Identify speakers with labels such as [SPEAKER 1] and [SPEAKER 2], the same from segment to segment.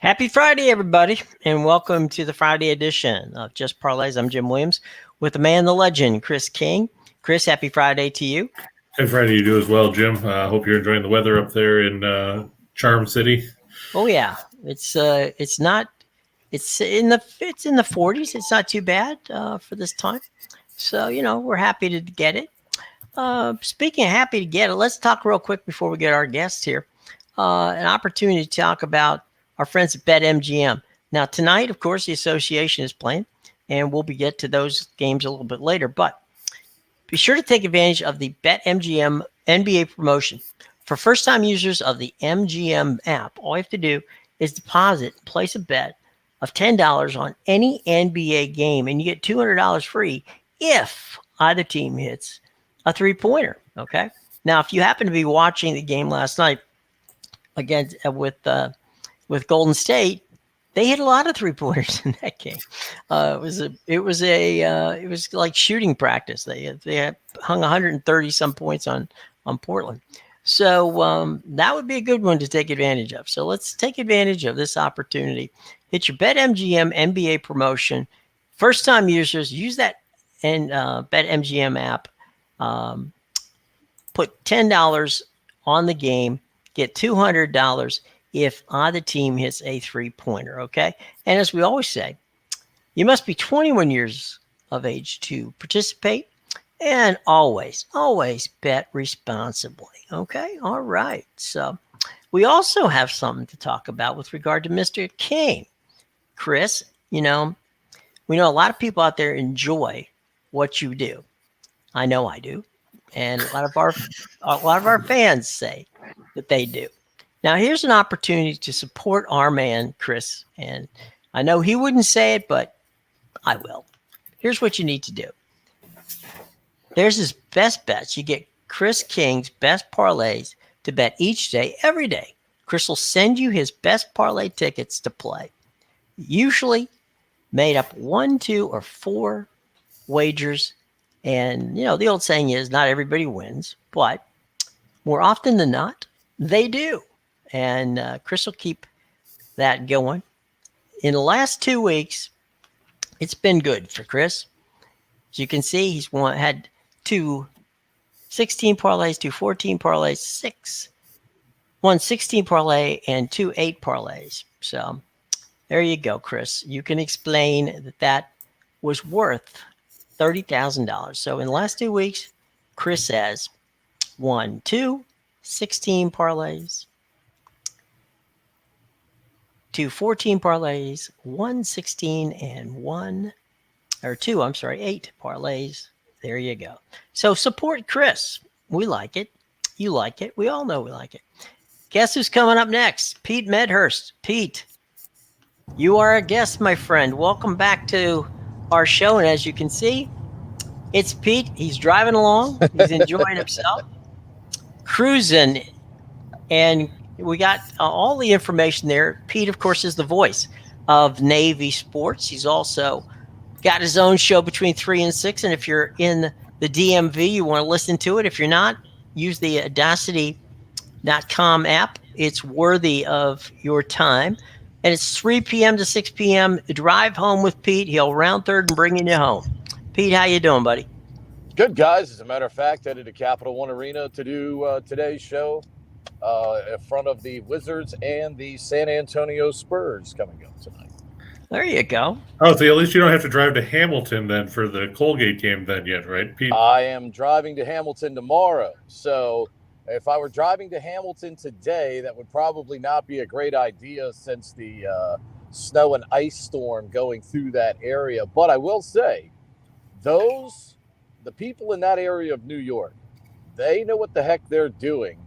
[SPEAKER 1] Happy Friday, everybody, and welcome to the Friday edition of Just Parlays. I'm Jim Williams with the man, the legend, Chris King. Chris, happy Friday to you.
[SPEAKER 2] Happy Friday, you do as well, Jim. Hope you're enjoying the weather up there in Charm City.
[SPEAKER 1] Oh yeah, it's not it's in the 40s. It's not too bad for this time. So we're happy to get it. Speaking of happy to get it, let's talk real quick before we get our guests here. An opportunity to talk about our friends at BetMGM. Now, tonight, of course, the association is playing, and we'll get to those games a little bit later. But be sure to take advantage of the BetMGM NBA promotion. For first-time users of the MGM app, all you have to do is deposit, place a bet of $10 on any NBA game, and you get $200 free if either team hits a three-pointer, okay? Now, if you happen to be watching the game last night against with Golden State, they hit a lot of three-pointers in that game. It was like shooting practice. They hung 130 some points on Portland. So that would be a good one to take advantage of. So let's take advantage of this opportunity. Hit your BetMGM NBA promotion. First-time users, use that and BetMGM app. Put $10 on the game, get $200 if either team hits a three-pointer, okay? And as we always say, you must be 21 years of age to participate, and always bet responsibly, okay? All right. So we also have something to talk about with regard to Mr. King. Chris, we know a lot of people out there enjoy what you do. I know I do. And a lot of our fans say that they do. Now, here's an opportunity to support our man, Chris. And I know he wouldn't say it, but I will. Here's what you need to do. There's his best bets. You get Chris King's best parlays to bet each day, every day. Chris will send you his best parlay tickets to play. Usually made up 1, 2, or 4 wagers. And, the old saying is not everybody wins, but more often than not, they do. And Chris will keep that going. In the last 2 weeks, it's been good for Chris. As you can see, he's had 2 16 parlays, 2 14 parlays, 1 16 parlay, and 2 8 parlays. So there you go, Chris. You can explain that was worth $30,000. So in the last 2 weeks, Chris has 1, 2, 16 parlays, 2 14 parlays, 1 16, and 8 parlays. There you go. So support Chris. We like it. You like it. We all know we like it. Guess who's coming up next? Pete Medhurst. Pete, you are a guest, my friend. Welcome back to our show. And as you can see, it's Pete. He's driving along. He's enjoying himself, cruising. And we got all the information there. Pete, of course, is the voice of Navy Sports. He's also got his own show between 3 and 6. And if you're in the DMV, you want to listen to it. If you're not, use the Audacity.com app. It's worthy of your time. And it's 3 p.m. to 6 p.m. Drive home with Pete. He'll round third and bring you home. Pete, how you doing, buddy?
[SPEAKER 3] Good, guys. As a matter of fact, headed to Capital One Arena to do today's show in front of the Wizards and the San Antonio Spurs coming up tonight.
[SPEAKER 1] There you go.
[SPEAKER 2] Oh, so at least you don't have to drive to Hamilton then for the Colgate game then yet, right, Pete?
[SPEAKER 3] I am driving to Hamilton tomorrow. So if I were driving to Hamilton today, that would probably not be a great idea since the snow and ice storm going through that area. But I will say, the people in that area of New York, they know what the heck they're doing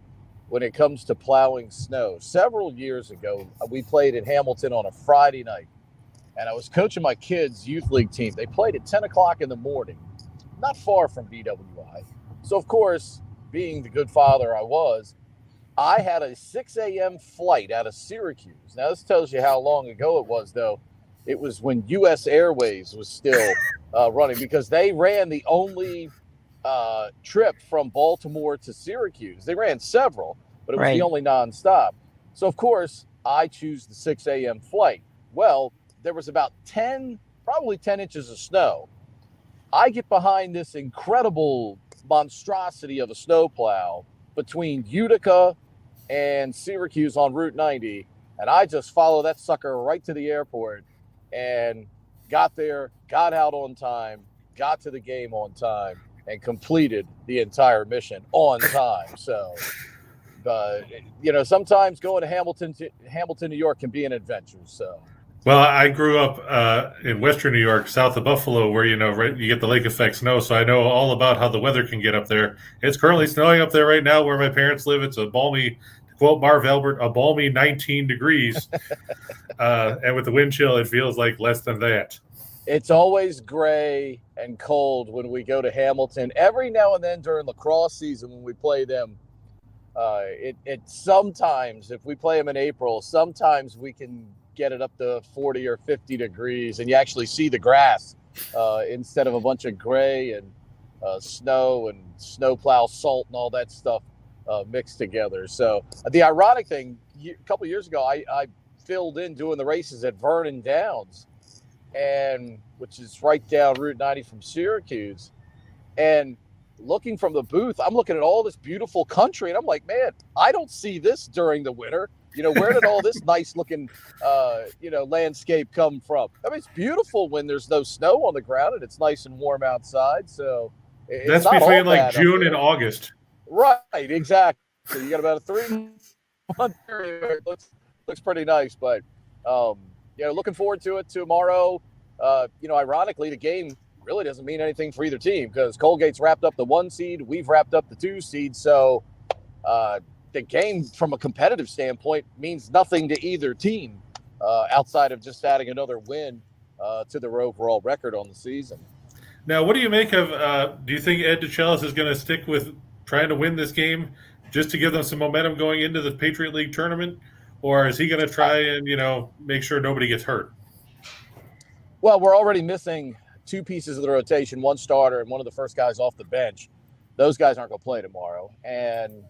[SPEAKER 3] when it comes to plowing snow. Several years ago, we played in Hamilton on a Friday night, and I was coaching my kids' youth league team. They played at 10 o'clock in the morning, not far from BWI. So, of course, being the good father I was, I had a 6 a.m. flight out of Syracuse. Now, this tells you how long ago it was, though. It was when U.S. Airways was still running, because they ran the only trip from Baltimore to Syracuse. They ran several, but it was the only nonstop. So, of course, I choose the 6 a.m. flight. Well, there was about probably 10 inches of snow. I get behind this incredible monstrosity of a snowplow between Utica and Syracuse on Route 90, and I just follow that sucker right to the airport and got there, got out on time, got to the game on time, and completed the entire mission on time. So, sometimes going to Hamilton, New York can be an adventure. So.
[SPEAKER 2] Well, I grew up in Western New York, south of Buffalo, where, you get the lake effect snow. So I know all about how the weather can get up there. It's currently snowing up there right now where my parents live. It's a balmy, to quote Marv Albert, a balmy 19 degrees. And with the wind chill, it feels like less than that.
[SPEAKER 3] It's always gray and cold when we go to Hamilton. Every now and then during lacrosse season when we play them, it sometimes, if we play them in April, sometimes we can get it up to 40 or 50 degrees, and you actually see the grass instead of a bunch of gray and snow and snowplow salt and all that stuff mixed together. So the ironic thing, a couple of years ago, I filled in doing the races at Vernon Downs, and which is right down Route 90 from Syracuse. And looking from the booth, I'm looking at all this beautiful country, and I'm like, man, I don't see this during the winter. Where did all this nice looking, landscape come from? I mean, it's beautiful when there's no snow on the ground and it's nice and warm outside. So
[SPEAKER 2] that's between like June and August.
[SPEAKER 3] Right, exactly. So you got about a 3-month period. It looks pretty nice, but looking forward to it tomorrow. Ironically, the game really doesn't mean anything for either team because Colgate's wrapped up the 1 seed, we've wrapped up the 2 seed. So the game from a competitive standpoint means nothing to either team outside of just adding another win to their overall record on the season.
[SPEAKER 2] Now, what do you make of do you think Ed DeChellis is going to stick with trying to win this game just to give them some momentum going into the Patriot League tournament? Or is he going to try and, make sure nobody gets hurt?
[SPEAKER 3] Well, we're already missing 2 pieces of the rotation, 1 starter and one of the first guys off the bench. Those guys aren't going to play tomorrow. And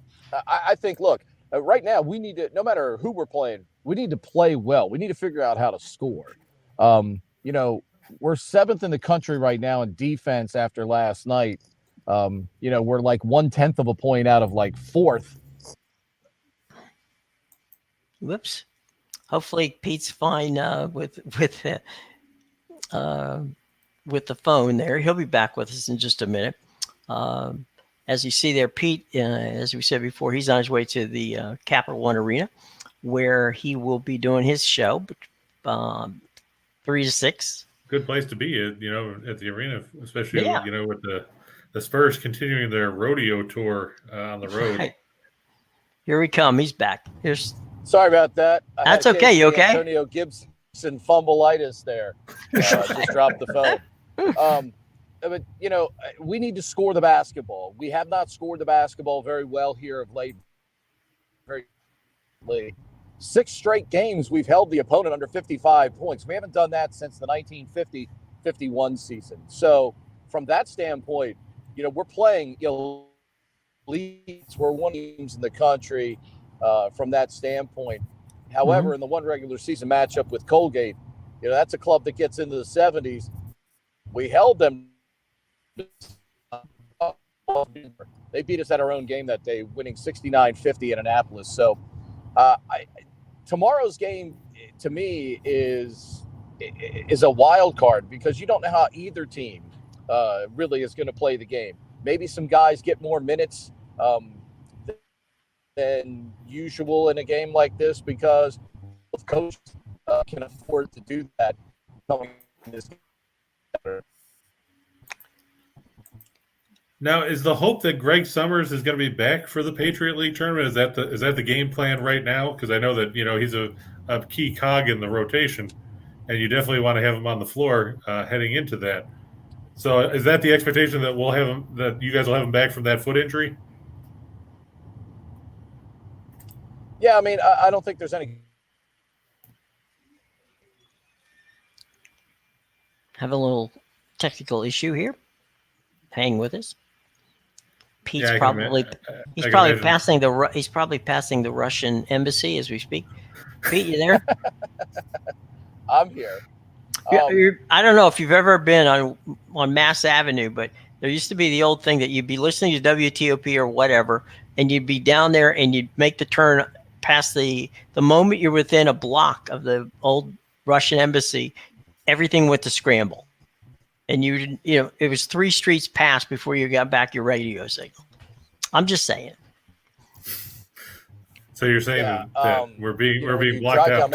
[SPEAKER 3] I think, look, right now we need to, no matter who we're playing, we need to play well. We need to figure out how to score. We're 7th in the country right now in defense after last night. We're like 1/10 of a point out of like 4th.
[SPEAKER 1] Whoops. Hopefully Pete's fine with the phone there. He'll be back with us in just a minute. As you see there, Pete, as we said before, he's on his way to the Capital One Arena where he will be doing his show 3 to 6.
[SPEAKER 2] Good place to be, at the arena, especially, with the Spurs continuing their rodeo tour on the road.
[SPEAKER 1] Right. Here we come. He's back.
[SPEAKER 3] Sorry about that.
[SPEAKER 1] That's okay. You okay?
[SPEAKER 3] Antonio Gibson fumbleitis there. Just dropped the phone. But, we need to score the basketball. We have not scored the basketball very well here of late. 6 straight games we've held the opponent under 55 points. We haven't done that since the 1950-51 season. So from that standpoint, we're playing elites. We're one of the teams in the country from that standpoint. However, in the one regular season matchup with Colgate, that's a club that gets into the 70s. We held them. They beat us at our own game that day, winning 69-50 in Annapolis. So tomorrow's game, to me, is a wild card because you don't know how either team really is going to play the game. Maybe some guys get more minutes than usual in a game like this because both coaches can afford to do that.
[SPEAKER 2] Now, is the hope that Greg Summers is going to be back for the Patriot League tournament? Is that the game plan right now? Because I know that he's a key cog in the rotation, and you definitely want to have him on the floor heading into that. So, is that the expectation that we'll have him, that you guys will have him back from that foot injury?
[SPEAKER 3] Yeah, I mean, I don't think there's any.
[SPEAKER 1] Have a little technical issue here. Hang with us. Pete's probably passing the Russian embassy as we speak. Pete, you there?
[SPEAKER 3] I'm here.
[SPEAKER 1] I don't know if you've ever been on Mass Avenue, but there used to be the old thing that you'd be listening to WTOP or whatever, and you'd be down there and you'd make the turn past the moment you're within a block of the old Russian embassy, everything went to scramble. And it was 3 streets past before you got back your radio signal. I'm just saying.
[SPEAKER 2] So you're saying that we're being blocked out.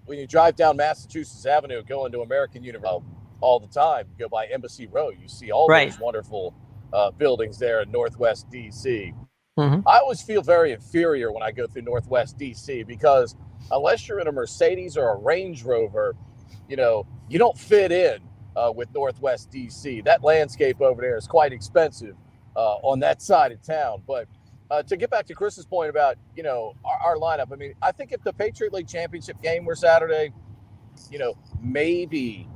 [SPEAKER 3] When you drive down Massachusetts Avenue, going to American University all the time, you go by Embassy Road, you see all those wonderful buildings there in Northwest D.C. Mm-hmm. I always feel very inferior when I go through Northwest D.C. because unless you're in a Mercedes or a Range Rover, you don't fit in with Northwest D.C. That landscape over there is quite expensive on that side of town. But to get back to Chris's point about, our lineup, I mean, I think if the Patriot League Championship game were Saturday, maybe,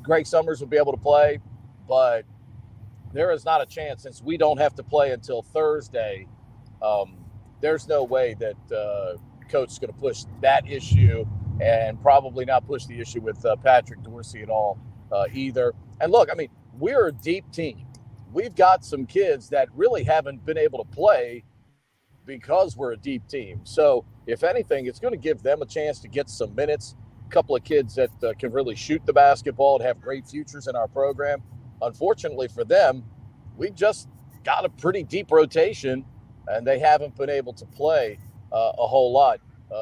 [SPEAKER 3] Greg Summers would be able to play, but there is not a chance since we don't have to play until Thursday. There's no way that coach is going to push that issue and probably not push the issue with Patrick Dorsey at all either. And look, I mean, we're a deep team. We've got some kids that really haven't been able to play because we're a deep team. So if anything, it's going to give them a chance to get some minutes. A couple of kids that can really shoot the basketball and have great futures in our program. Unfortunately for them, we just got a pretty deep rotation, and they haven't been able to play a whole lot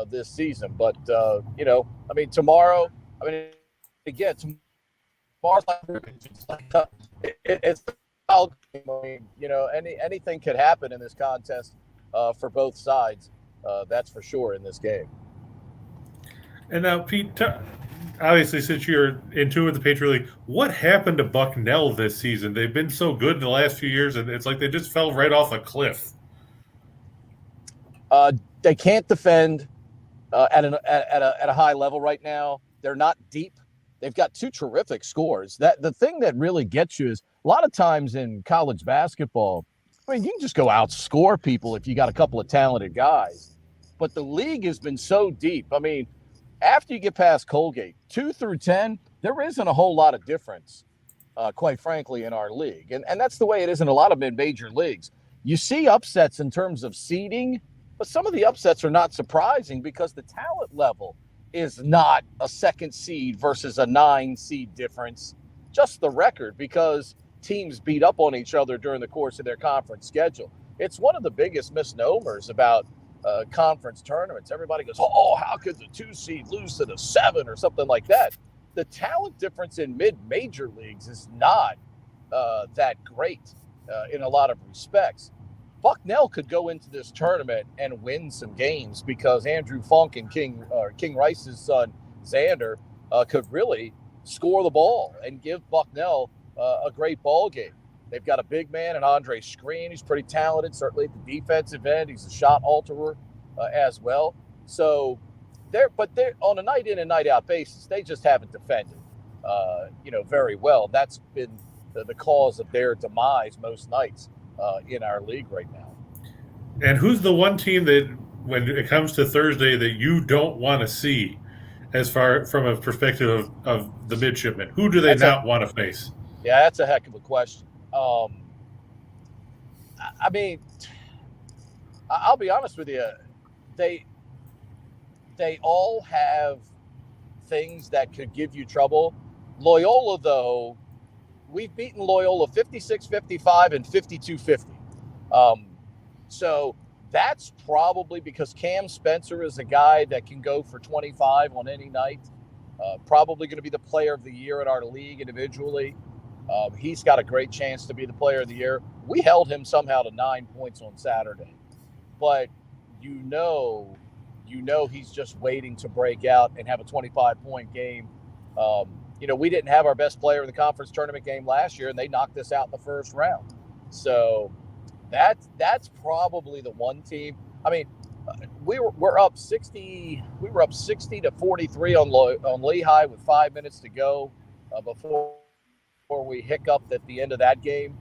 [SPEAKER 3] this season. But, tomorrow, again, tomorrow's it's anything could happen in this contest for both sides. That's for sure in this game.
[SPEAKER 2] And now, Pete, obviously, since you're in tune with the Patriot League, what happened to Bucknell this season? They've been so good in the last few years, and it's like they just fell right off a cliff.
[SPEAKER 3] They can't defend at a high level right now. They're not deep. They've got 2 terrific scores. The thing that really gets you is a lot of times in college basketball, I mean, you can just go outscore people if you got a couple of talented guys. But the league has been so deep. I mean, after you get past Colgate, 2 through 10, there isn't a whole lot of difference, quite frankly, in our league. And that's the way it is in a lot of mid-major leagues. You see upsets in terms of seeding, but some of the upsets are not surprising because the talent level is not a 2nd seed versus a 9 seed difference. Just the record, because teams beat up on each other during the course of their conference schedule. It's one of the biggest misnomers about conference tournaments. Everybody goes, oh, how could the 2 seed lose to the 7 or something like that? The talent difference in mid-major leagues is not that great in a lot of respects. Bucknell could go into this tournament and win some games because Andrew Funk and King Rice's son, Xander, could really score the ball and give Bucknell a great ball game. They've got a big man in Andre Screen. He's pretty talented, certainly at the defensive end. He's a shot alterer as well. So they're on a night in and night out basis, they just haven't defended, very well. That's been the cause of their demise most nights in our league right now.
[SPEAKER 2] And who's the one team that, when it comes to Thursday, that you don't want to see, as far from a perspective of the midshipmen? Who do they not want to face?
[SPEAKER 3] Yeah, that's a heck of a question. I'll be honest with you. They all have things that could give you trouble. Loyola, though, we've beaten Loyola 56-55 and 52-50. So that's probably because Cam Spencer is a guy that can go for 25 on any night. Probably going to be the player of the year in our league individually. He's got a great chance to be the player of the year. We held him somehow to 9 points on Saturday. But you know he's just waiting to break out and have a 25-point game. We didn't have our best player in the conference tournament game last year, and they knocked us out in the first round. So that's probably the one team. I mean, we're up 60. We were up 60-43 on Lehigh with 5 minutes to go before we hiccuped at the end of that game.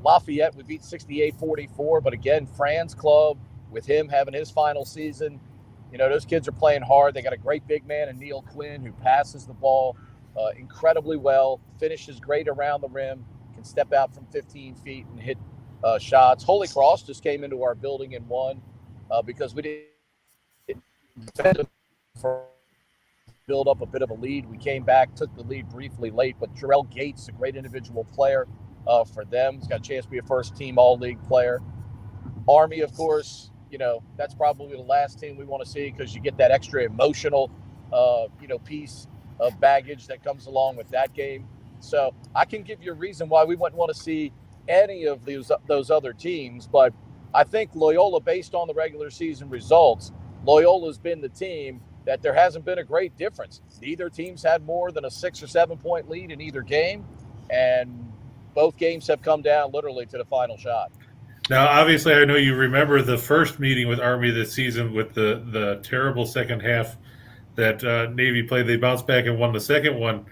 [SPEAKER 3] Lafayette, we beat 68-44, but again, Fran's club, with him having his final season, those kids are playing hard. They got a great big man in Neil Quinn who passes the ball incredibly well, finishes great around the rim, can step out from 15 feet and hit shots. Holy Cross just came into our building and won because we didn't build up a bit of a lead. We came back, took the lead briefly late, but Jarrell Gates, a great individual player for them. He's got a chance to be a first-team All-League player. Army, of course, that's probably the last team we want to see because you get that extra emotional, piece of baggage that comes along with that game. So I can give you a reason why we wouldn't want to see any of those other teams, but I think Loyola, based on the regular season results, Loyola's been the team that there hasn't been a great difference. Neither team's had more than a 6 or 7 point lead in either game, and both games have come down literally to the final shot.
[SPEAKER 2] Now, obviously, I know you remember the first meeting with Army this season with the terrible second half that Navy played. They bounced back and won the second one.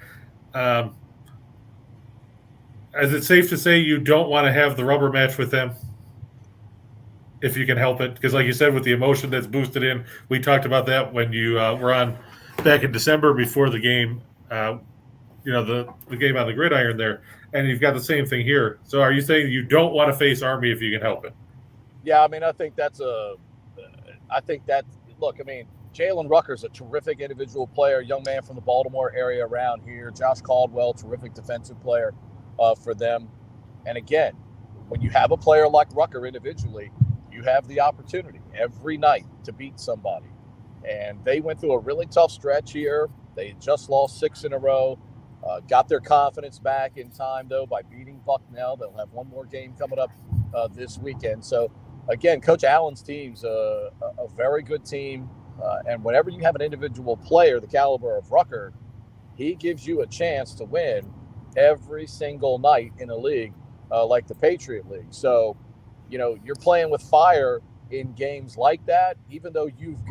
[SPEAKER 2] Is it safe to say you don't want to have the rubber match with them if you can help it? Because like you said, with the emotion that's boosted in, we talked about that when you were on back in December before the game, the game on the gridiron there, and you've got the same thing here. So are you saying you don't want to face Army if you can help it?
[SPEAKER 3] Yeah, I mean, I think Jalen Rucker's a terrific individual player, young man from the Baltimore area around here. Josh Caldwell, terrific defensive player for them. And again, when you have a player like Rucker individually, you have the opportunity every night to beat somebody. And they went through a really tough stretch here. They had just lost 6 in a row, got their confidence back in time, though, by beating Bucknell. They'll have one more game coming up this weekend. So, again, Coach Allen's team's a very good team. And whenever you have an individual player the caliber of Rucker, he gives you a chance to win every single night in a league like the Patriot League. So, you're playing with fire in games like that, even though we've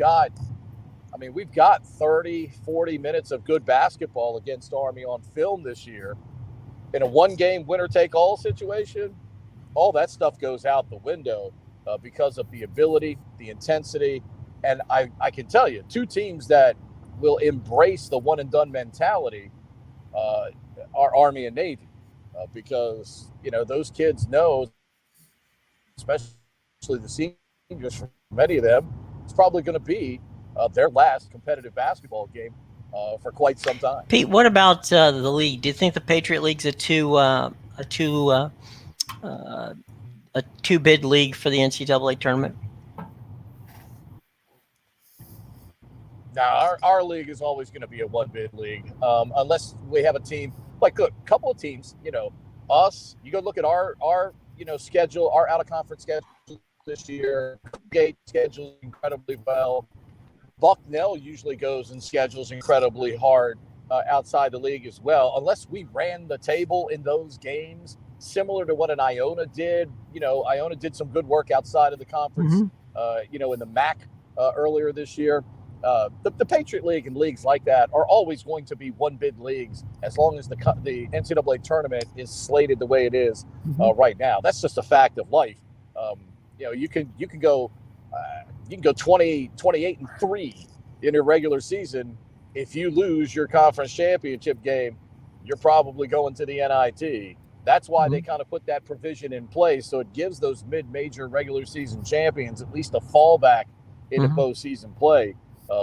[SPEAKER 3] got 30, 40 minutes of good basketball against Army on film this year. In a one-game winner-take-all situation, all that stuff goes out the window because of the ability, the intensity. And I can tell you, two teams that will embrace the one-and-done mentality are Army and Navy because, those kids know, especially the seniors, for many of them, it's probably going to be their last competitive basketball game for quite some time.
[SPEAKER 1] Pete, what about the league? Do you think the Patriot League's a two-bid league for the NCAA tournament?
[SPEAKER 3] Now, our league is always going to be a one-bid league, unless we have a team like a couple of teams. Us. You go look at our schedule, our out-of-conference schedule this year. Gate schedules incredibly well. Bucknell usually goes and schedules incredibly hard outside the league as well. Unless we ran the table in those games, similar to what an Iona did. Iona did some good work outside of the conference. In the MAC earlier this year. The Patriot League and leagues like that are always going to be one-bid leagues as long as the NCAA tournament is slated the way it is right now. That's just a fact of life. You can go 28-3 in your regular season. If you lose your conference championship game, you're probably going to the NIT. That's why they kind of put that provision in place, so it gives those mid-major regular season champions at least a fallback into postseason play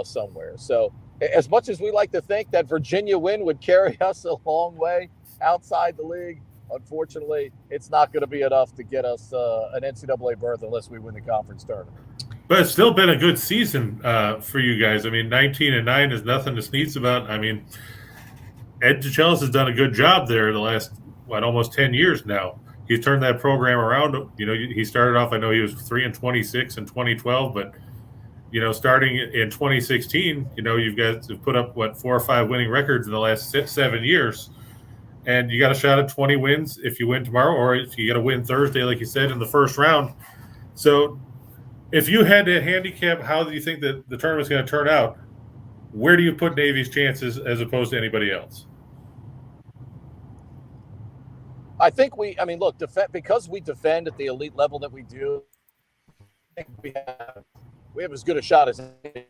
[SPEAKER 3] somewhere. So as much as we like to think that Virginia win would carry us a long way outside the league, unfortunately, it's not going to be enough to get us an NCAA berth unless we win the conference tournament.
[SPEAKER 2] But it's still been a good season for you guys. I mean, 19-9 is nothing to sneeze about. I mean, Ed DeChellis has done a good job there the last, almost 10 years now. He's turned that program around. He started off, I know he was 3-26 in 2012, but starting in 2016, you guys have put up 4 or 5 winning records in the last 7 years, and you got a shot at 20 wins if you win tomorrow, or if you got to win Thursday, like you said, in the first round. So, if you had to handicap how do you think that the tournament's going to turn out, where do you put Navy's chances as opposed to anybody else?
[SPEAKER 3] I think look, because we defend at the elite level that we do, I think we have as good a shot as any.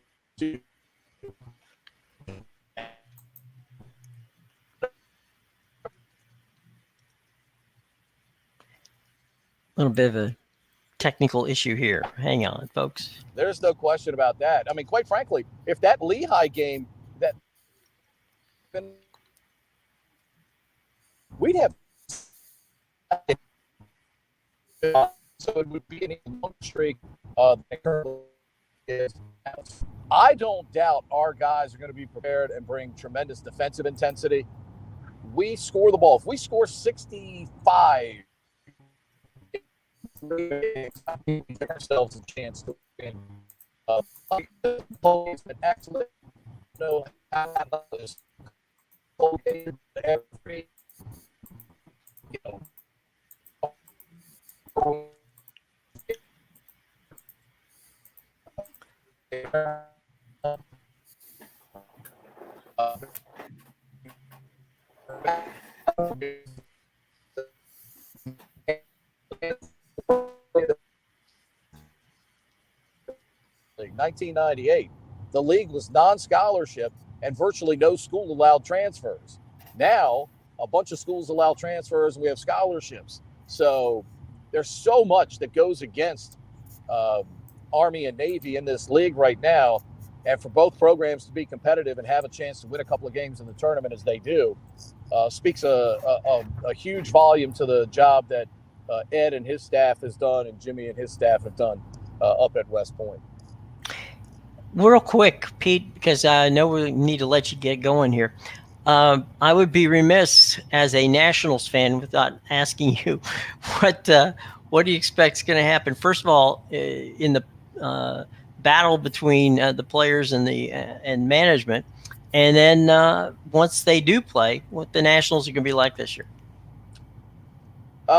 [SPEAKER 1] A little bit of a technical issue here. Hang on, folks.
[SPEAKER 3] There's no question about that. I mean, quite frankly, if that Lehigh game, we'd have. So it would be a long streak. I don't doubt our guys are going to be prepared and bring tremendous defensive intensity. We score the ball. If we score 65, we give ourselves a chance to win. It's been excellent. No, every, you know, 1998, the league was non-scholarship and virtually no school allowed transfers. Now, a bunch of schools allow transfers and we have scholarships. So there's so much that goes against Army and Navy in this league right now. And for both programs to be competitive and have a chance to win a couple of games in the tournament as they do speaks a huge volume to the job that Ed and his staff has done and Jimmy and his staff have done up at West Point.
[SPEAKER 1] Real quick, Pete, because I know we need to let you get going here. I would be remiss as a Nationals fan without asking you what do you expect is going to happen? First of all, in the battle between the players and and management, and then once they do play, what the Nationals are going to be like this year.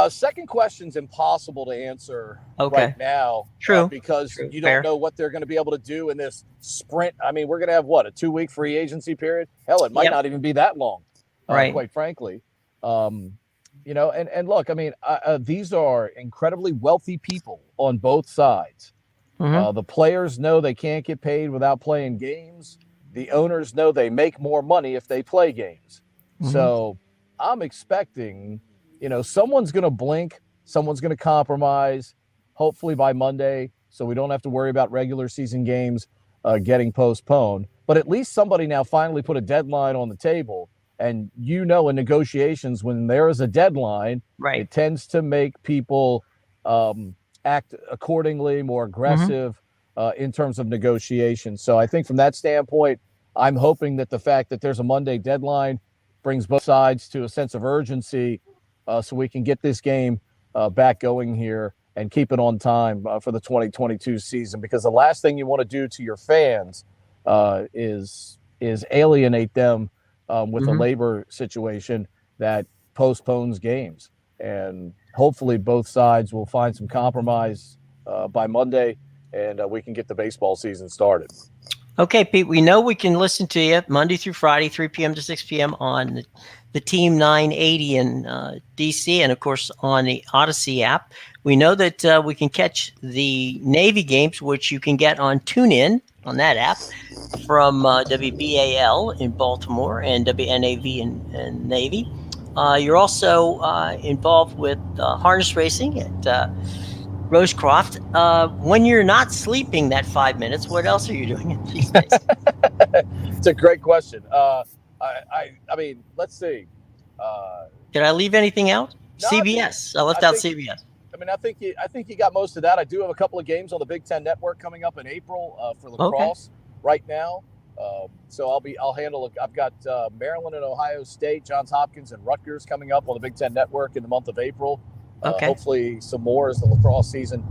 [SPEAKER 3] Second question's impossible to answer right now.
[SPEAKER 1] True.
[SPEAKER 3] Because you don't know what they're going to be able to do in this sprint. I mean, we're going to have, a 2-week free agency period? Hell, it might not even be that long, quite frankly. And look, I mean, these are incredibly wealthy people on both sides. Mm-hmm. The players know they can't get paid without playing games. The owners know they make more money if they play games. Mm-hmm. So I'm expecting – someone's going to blink. Someone's going to compromise, hopefully by Monday, so we don't have to worry about regular season games getting postponed. But at least somebody now finally put a deadline on the table. And in negotiations, when there is a deadline, it tends to make people act accordingly, more aggressive in terms of negotiations. So I think from that standpoint, I'm hoping that the fact that there's a Monday deadline brings both sides to a sense of urgency so we can get this game back going here and keep it on time for the 2022 season. Because the last thing you want to do to your fans is alienate them with a labor situation that postpones games. And hopefully both sides will find some compromise by Monday, and we can get the baseball season started.
[SPEAKER 1] Okay, Pete, we know we can listen to you Monday through Friday, 3 p.m. to 6 p.m. on the Team 980 in D.C. and, of course, on the Odyssey app. We know that we can catch the Navy games, which you can get on TuneIn on that app from WBAL in Baltimore and WNAV in Navy. You're also involved with harness racing at Rosecroft. When you're not sleeping that 5 minutes, what else are you doing these days?
[SPEAKER 3] It's a great question. I mean, let's see.
[SPEAKER 1] Did I leave anything out?
[SPEAKER 3] No,
[SPEAKER 1] CBS. I left out CBS.
[SPEAKER 3] I mean, I think you got most of that. I do have a couple of games on the Big Ten Network coming up in April for lacrosse right now. So I'll handle. I've got Maryland and Ohio State, Johns Hopkins and Rutgers coming up on the Big Ten Network in the month of April. Hopefully some more as the lacrosse season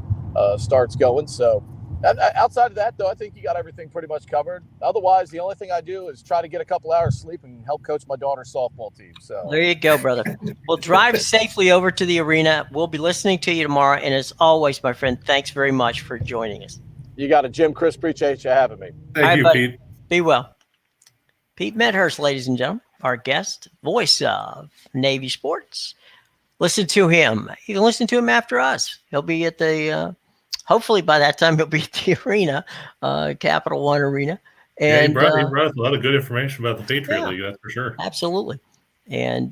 [SPEAKER 3] starts going. So outside of that, though, I think you got everything pretty much covered. Otherwise, the only thing I do is try to get a couple hours sleep and help coach my daughter's softball team. So
[SPEAKER 1] there you go, brother. Well, drive safely over to the arena. We'll be listening to you tomorrow. And as always, my friend, thanks very much for joining us.
[SPEAKER 3] You got it, Jim. Chris, appreciate you having me.
[SPEAKER 2] Thank you,
[SPEAKER 1] buddy.
[SPEAKER 2] Pete.
[SPEAKER 1] Be well. Pete Medhurst, ladies and gentlemen, our guest, voice of Navy Sports. listen to him. You can listen to him after us. He'll be at the. Hopefully, by that time, he'll be at the arena, Capital One Arena.
[SPEAKER 2] Yeah, he
[SPEAKER 1] And
[SPEAKER 2] brought us a lot of good information about the Patriot
[SPEAKER 1] yeah,
[SPEAKER 2] League. That's for sure.
[SPEAKER 1] absolutely. And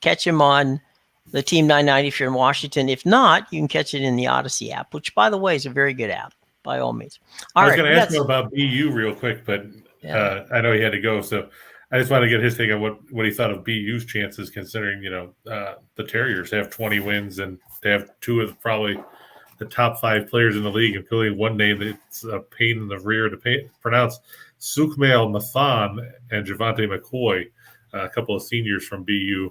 [SPEAKER 1] catch him on the Team 990 if you're in Washington. If not, you can catch it in the Odyssey app, which, by the way, is a very good app, by all means.
[SPEAKER 2] I was going to ask him about BU real quick, but I know he had to go. So I just want to get his take on what he thought of BU's chances, considering, the Terriers have 20 wins and they have two of probably the top 5 players in the league, including one name that's a pain in the rear to pronounce, Sukmail Mathan and Javante McCoy, a couple of seniors from BU.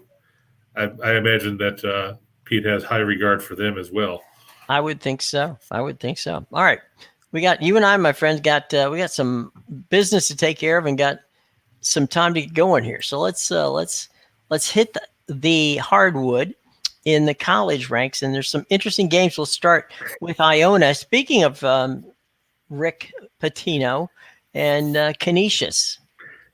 [SPEAKER 2] I imagine that Pete has high regard for them as well.
[SPEAKER 1] I would think so. All right. We got you and I, my friends, we got some business to take care of and got some time to get going here. So let's hit the hardwood in the college ranks, and there's some interesting games. We'll start with Iona. Speaking of Rick Pitino and Canisius.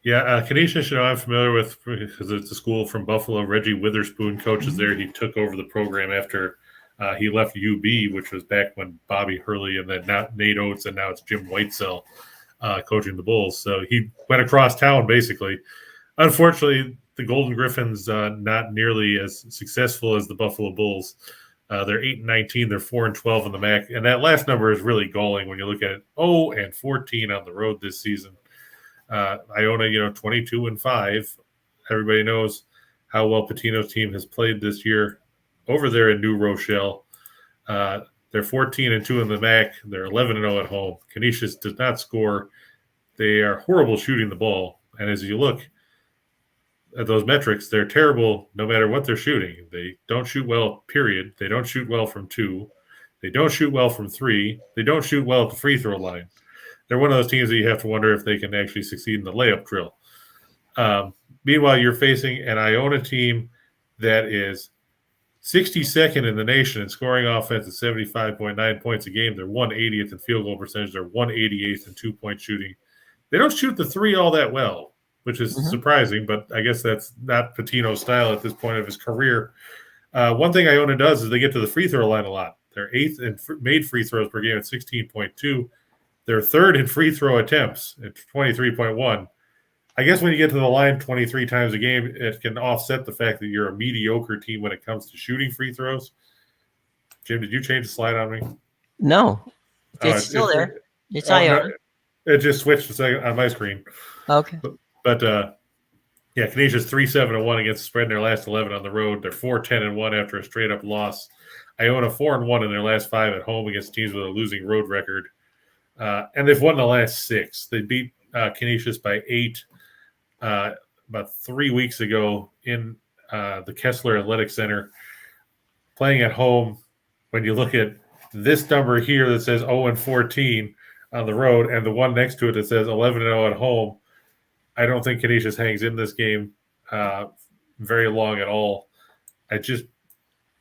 [SPEAKER 2] Yeah, Canisius, I'm familiar with because it's a school from Buffalo. Reggie Witherspoon coaches there. He took over the program after he left UB, which was back when Bobby Hurley and then Nate Oates, and now it's Jim Whitesell coaching the Bulls. So he went across town, basically. Unfortunately, the Golden Griffins not nearly as successful as the Buffalo Bulls. They're 8-19. They're 4-12 in the MAC, and that last number is really galling when you look at it. 0-14 on the road this season. Iona, 22-5. Everybody knows how well Pitino's team has played this year over there in New Rochelle. They're 14-2 in the MAC. They're 11-0 at home. Canisius does not score. They are horrible shooting the ball. And as you look at those metrics, they're terrible no matter what they're shooting. They don't shoot well, period. They don't shoot well from 2. They don't shoot well from 3. They don't shoot well at the free throw line. They're one of those teams that you have to wonder if they can actually succeed in the layup drill. Meanwhile, you're facing an Iona team that is 62nd in the nation in scoring offense at 75.9 points a game. They're 180th in field goal percentage. They're 188th in two-point shooting. They don't shoot the 3 all that well, which is surprising, but I guess that's not Pitino's style at this point of his career. One thing Iona does is they get to the free throw line a lot. They're 8th in made free throws per game at 16.2. They're 3rd in free throw attempts at 23.1. I guess when you get to the line 23 times a game, it can offset the fact that you're a mediocre team when it comes to shooting free throws. Jim, did you change the slide on me?
[SPEAKER 1] No, it's still there. It's Iona.
[SPEAKER 2] No, it just switched a second on my screen.
[SPEAKER 1] Okay.
[SPEAKER 2] But Canisius 3-7-1 against the spread in their last 11 on the road. They're 4-10-1 after a straight-up loss. Iona 4-1 in their last 5 at home against teams with a losing road record. And they've won the last 6. They beat Canisius by 8 about 3 weeks ago in the Kessler Athletic Center. Playing at home, when you look at this number here that says 0-14 on the road and the one next to it that says 11-0 at home, I don't think Canisius hangs in this game very long at all. I just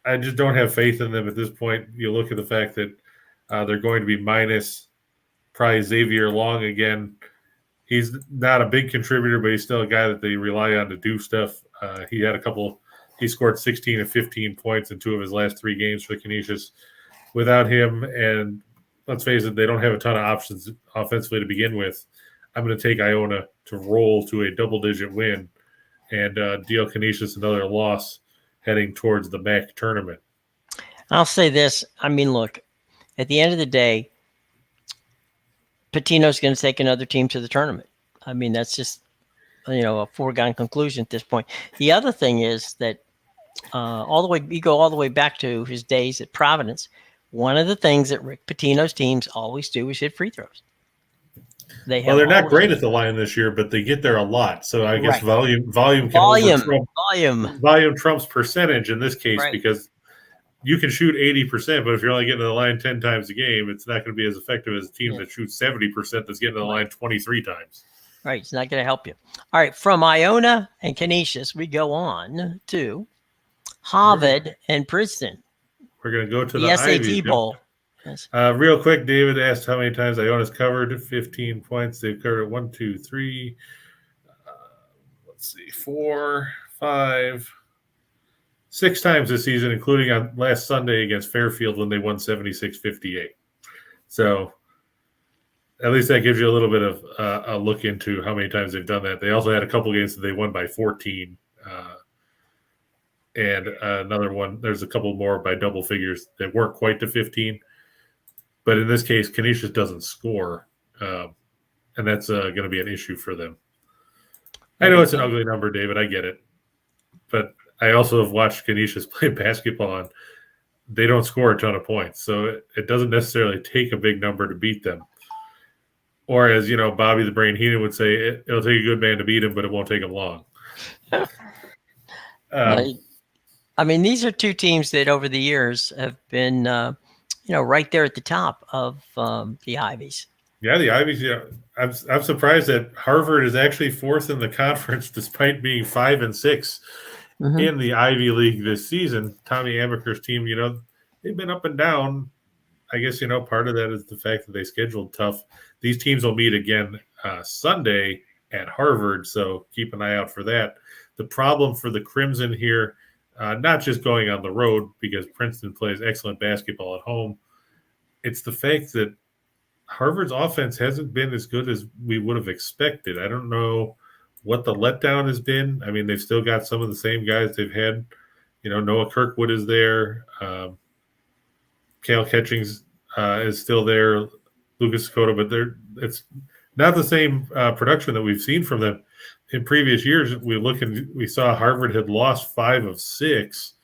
[SPEAKER 2] don't have faith in them at this point. You look at the fact that they're going to be minus probably Xavier Long again. He's not a big contributor, but he's still a guy that they rely on to do stuff. He scored 16 and 15 points in 2 of his last 3 games for Canisius. Without him, and let's face it, they don't have a ton of options offensively to begin with. I'm going to take Iona to roll to a double-digit win and deal Canisius another loss heading towards the MAC tournament.
[SPEAKER 1] I'll say this. I mean, look, at the end of the day, Pitino's going to take another team to the tournament. I mean, that's just, a foregone conclusion at this point. The other thing is that you go all the way back to his days at Providence. One of the things that Rick Pitino's teams always do is hit free throws.
[SPEAKER 2] They're not great at the line this year, but they get there a lot. So I guess volume trumps percentage in this case, because you can shoot 80%, but if you're only getting to the line 10 times a game, it's not going to be as effective as a team that shoots 70% that's getting to the line 23 times.
[SPEAKER 1] Right. It's not going to help you. All right. From Iona and Canisius, we go on to Harvard and Princeton.
[SPEAKER 2] We're going to go to the
[SPEAKER 1] SAT
[SPEAKER 2] Ivy
[SPEAKER 1] Bowl. Yes.
[SPEAKER 2] Real quick, David asked how many times Iona's covered. 15 points. They've covered it 1, 2, 3. 4, 5, 6 times this season, including on last Sunday against Fairfield when they won 76-58. So at least that gives you a little bit of a look into how many times they've done that. They also had a couple games that they won by 14. And another one, there's a couple more by double figures that weren't quite to 15. But in this case, Canisius doesn't score. And that's going to be an issue for them. I know it's an ugly number, David. I get it. But I also have watched Canisius play basketball, and they don't score a ton of points. So it doesn't necessarily take a big number to beat them. Or as, Bobby the Brain Heenan would say, it'll take a good man to beat him, but it won't take him long.
[SPEAKER 1] I mean, these are two teams that over the years have been, right there at the top of the Ivies.
[SPEAKER 2] Yeah, the Ivies. Yeah, I'm surprised that Harvard is actually fourth in the conference, despite being 5-6 in the Ivy League this season. Tommy Amaker's team, they've been up and down. I guess part of that is the fact that they scheduled tough. These teams will meet again Sunday at Harvard, so keep an eye out for that. The problem for the Crimson here, not just going on the road because Princeton plays excellent basketball at home, it's the fact that Harvard's offense hasn't been as good as we would have expected. I don't know what the letdown has been. I mean, they've still got some of the same guys they've had. Noah Kirkwood is there. Cale Catchings is still there. Lucas Dakota, but it's not the same production that we've seen from them in previous years. We saw Harvard had lost 5 of 6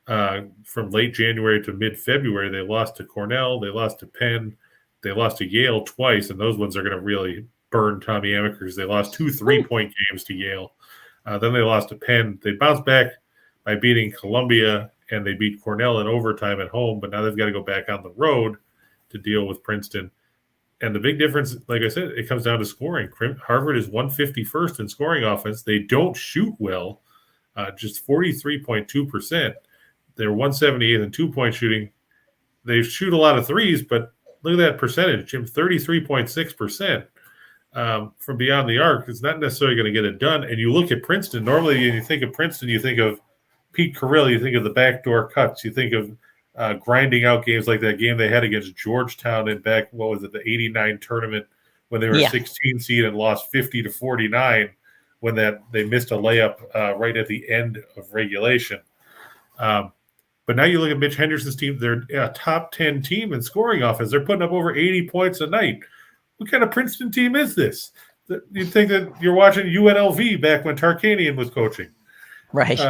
[SPEAKER 2] from late January to mid-February. They lost to Cornell. They lost to Penn. They lost to Yale twice, and those ones are going to really burn Tommy Amakers. They lost 2 3-point games to Yale. Then they lost to Penn. They bounced back by beating Columbia, and they beat Cornell in overtime at home, but now they've got to go back on the road to deal with Princeton. And the big difference, like I said, it comes down to scoring. Harvard is 151st in scoring offense. They don't shoot well, just 43.2%. They're 178th in 2-point shooting. They shoot a lot of threes, but look at that percentage, Jim, 33.6% from beyond the arc. It's not necessarily going to get it done. And you look at Princeton, normally when you think of Princeton, you think of Pete Carrill, you think of the backdoor cuts, you think of grinding out games like that game they had against Georgetown in back, the 89 tournament when they were 16 seed and lost 50-49 when they missed a layup right at the end of regulation. But now you look at Mitch Henderson's team, they're a top 10 team in scoring offense. They're putting up over 80 points a night. What kind of Princeton team is this? You'd think that you're watching UNLV back when Tarkanian was coaching.
[SPEAKER 1] Right.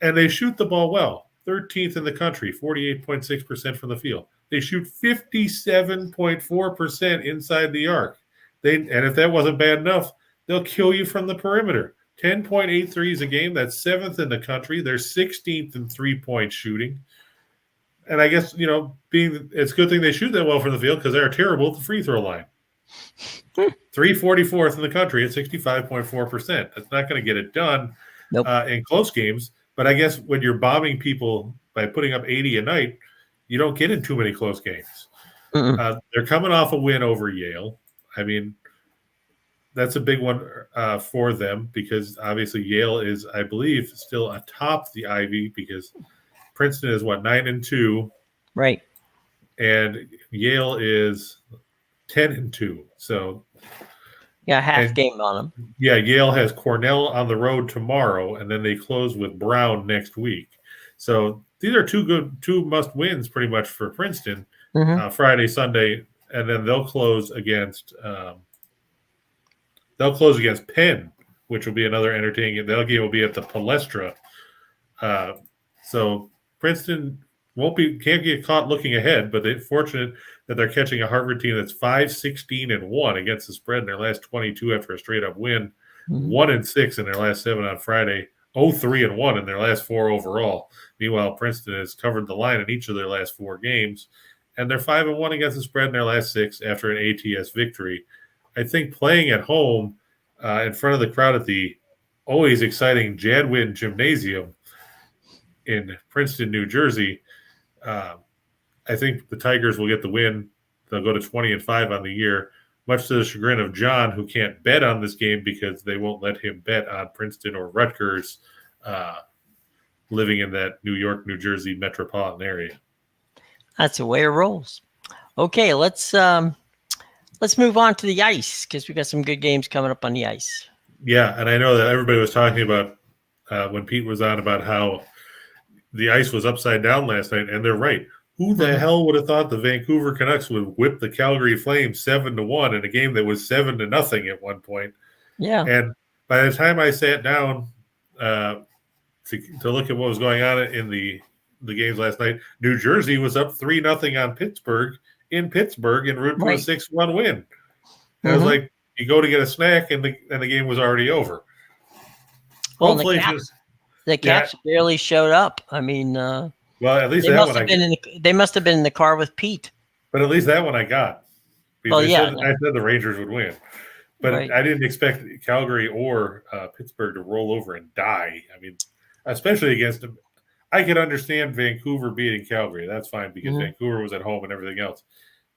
[SPEAKER 2] And they shoot the ball well. 13th in the country, 48.6% from the field. They shoot 57.4% inside the arc. And if that wasn't bad enough, they'll kill you from the perimeter. 10.8 threes a game. That's 7th in the country. They're 16th in 3-point shooting. And I guess, it's a good thing they shoot that well from the field because they're terrible at the free throw line. 344th in the country at 65.4%. That's not going to get it done in close games. But I guess when you're bombing people by putting up 80 a night, you don't get in too many close games. They're coming off a win over Yale. I mean, that's a big one for them because obviously Yale is, I believe, still atop the Ivy because Princeton is 9-2,
[SPEAKER 1] right?
[SPEAKER 2] And Yale is 10-2. So
[SPEAKER 1] half game on them.
[SPEAKER 2] Yeah, Yale has Cornell on the road tomorrow, and then they close with Brown next week. So these are two must wins pretty much for Princeton. Friday, Sunday, and then they'll close against Penn, which will be another entertaining. That game will be at the Palestra. So Princeton can't get caught looking ahead, but they're fortunate that they're catching a Harvard team that's 5-16-1 against the spread in their last 22 after a straight up win, 1-6 in their last 7 on Friday, 0-3-1 in their last 4 overall. Meanwhile, Princeton has covered the line in each of their last 4 games, and they're 5-1 against the spread in their last 6 after an ATS victory. I think playing at home in front of the crowd at the always exciting Jadwin Gymnasium in Princeton, New Jersey, I think the Tigers will get the win. They'll go to 20-5 on the year, much to the chagrin of John, who can't bet on this game because they won't let him bet on Princeton or Rutgers living in that New York, New Jersey metropolitan area.
[SPEAKER 1] That's the way it rolls. Okay, let's move on to the ice because we got some good games coming up on the ice.
[SPEAKER 2] Yeah, and I know that everybody was talking about when Pete was on about how the ice was upside down last night, and they're right. Who the hell would have thought the Vancouver Canucks would whip the Calgary Flames 7-1 in a game that was 7-0 at one point?
[SPEAKER 1] Yeah.
[SPEAKER 2] And by the time I sat down to look at what was going on in the games last night, New Jersey was up 3-0 on Pittsburgh in Pittsburgh en route to a 6-1 win. And I was like, you go to get a snack, and the game was already over.
[SPEAKER 1] Well, hopefully, the Caps barely showed up. I mean,
[SPEAKER 2] well, at least that one
[SPEAKER 1] they must have been in the car with Pete.
[SPEAKER 2] But at least that one I got.
[SPEAKER 1] Well,
[SPEAKER 2] I said the Rangers would win. But I didn't expect Calgary or Pittsburgh to roll over and die. I mean, especially against them. I could understand Vancouver beating Calgary. That's fine because Vancouver was at home and everything else.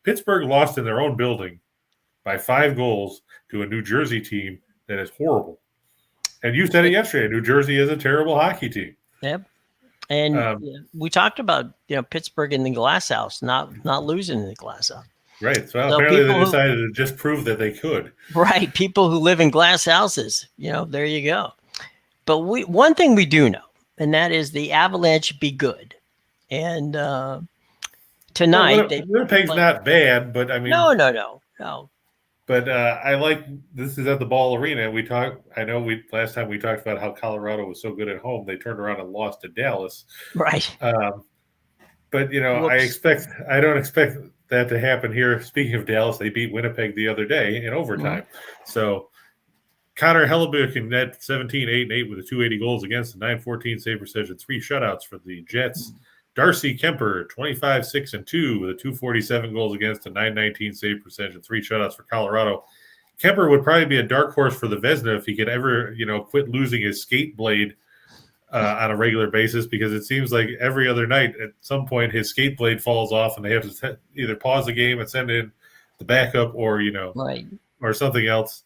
[SPEAKER 2] Pittsburgh lost in their own building by 5 goals to a New Jersey team that is horrible. And you said it yesterday. New Jersey is a terrible hockey team.
[SPEAKER 1] Yep. And we talked about Pittsburgh in the glass house, not losing in the glass house.
[SPEAKER 2] Right. So apparently they decided to just prove that they could.
[SPEAKER 1] Right. People who live in glass houses, there you go. But one thing we do know, and that is the Avalanche be good. And tonight,
[SPEAKER 2] Winnipeg's not bad, but I mean,
[SPEAKER 1] no.
[SPEAKER 2] But I like this is at the Ball Arena. Last time we talked about how Colorado was so good at home, they turned around and lost to Dallas.
[SPEAKER 1] Right.
[SPEAKER 2] But I don't expect that to happen here. Speaking of Dallas, they beat Winnipeg the other day in overtime. So Connor Hellebuyck in net 17, 8-8 with a 280 goals against, a 914 save percentage, and 3 shutouts for the Jets. Darcy Kemper, 25, 6-2 with a 247 goals against, a 919 save percentage, and 3 shutouts for Colorado. Kemper would probably be a dark horse for the Vezina if he could ever, quit losing his skate blade on a regular basis, because it seems like every other night at some point his skate blade falls off and they have to either pause the game and send in the backup or or something else.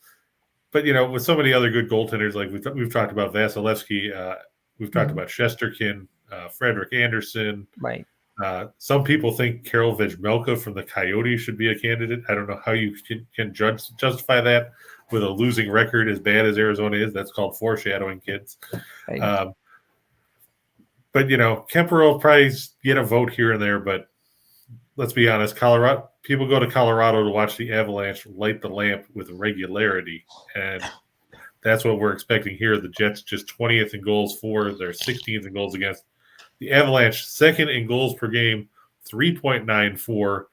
[SPEAKER 2] But with so many other good goaltenders, like we've talked about Vasilevsky, we've talked about Shesterkin, Frederick Anderson.
[SPEAKER 1] Right.
[SPEAKER 2] Some people think Karel Vejmelka from the Coyotes should be a candidate. I don't know how you can justify that with a losing record as bad as Arizona is. That's called foreshadowing, kids. Right. But Kemper will probably get a vote here and there. But let's be honest, people go to Colorado to watch the Avalanche light the lamp with regularity, and that's what we're expecting here. The Jets just 20th in goals for, they're 16th in goals against. The Avalanche second in goals per game, 3.94.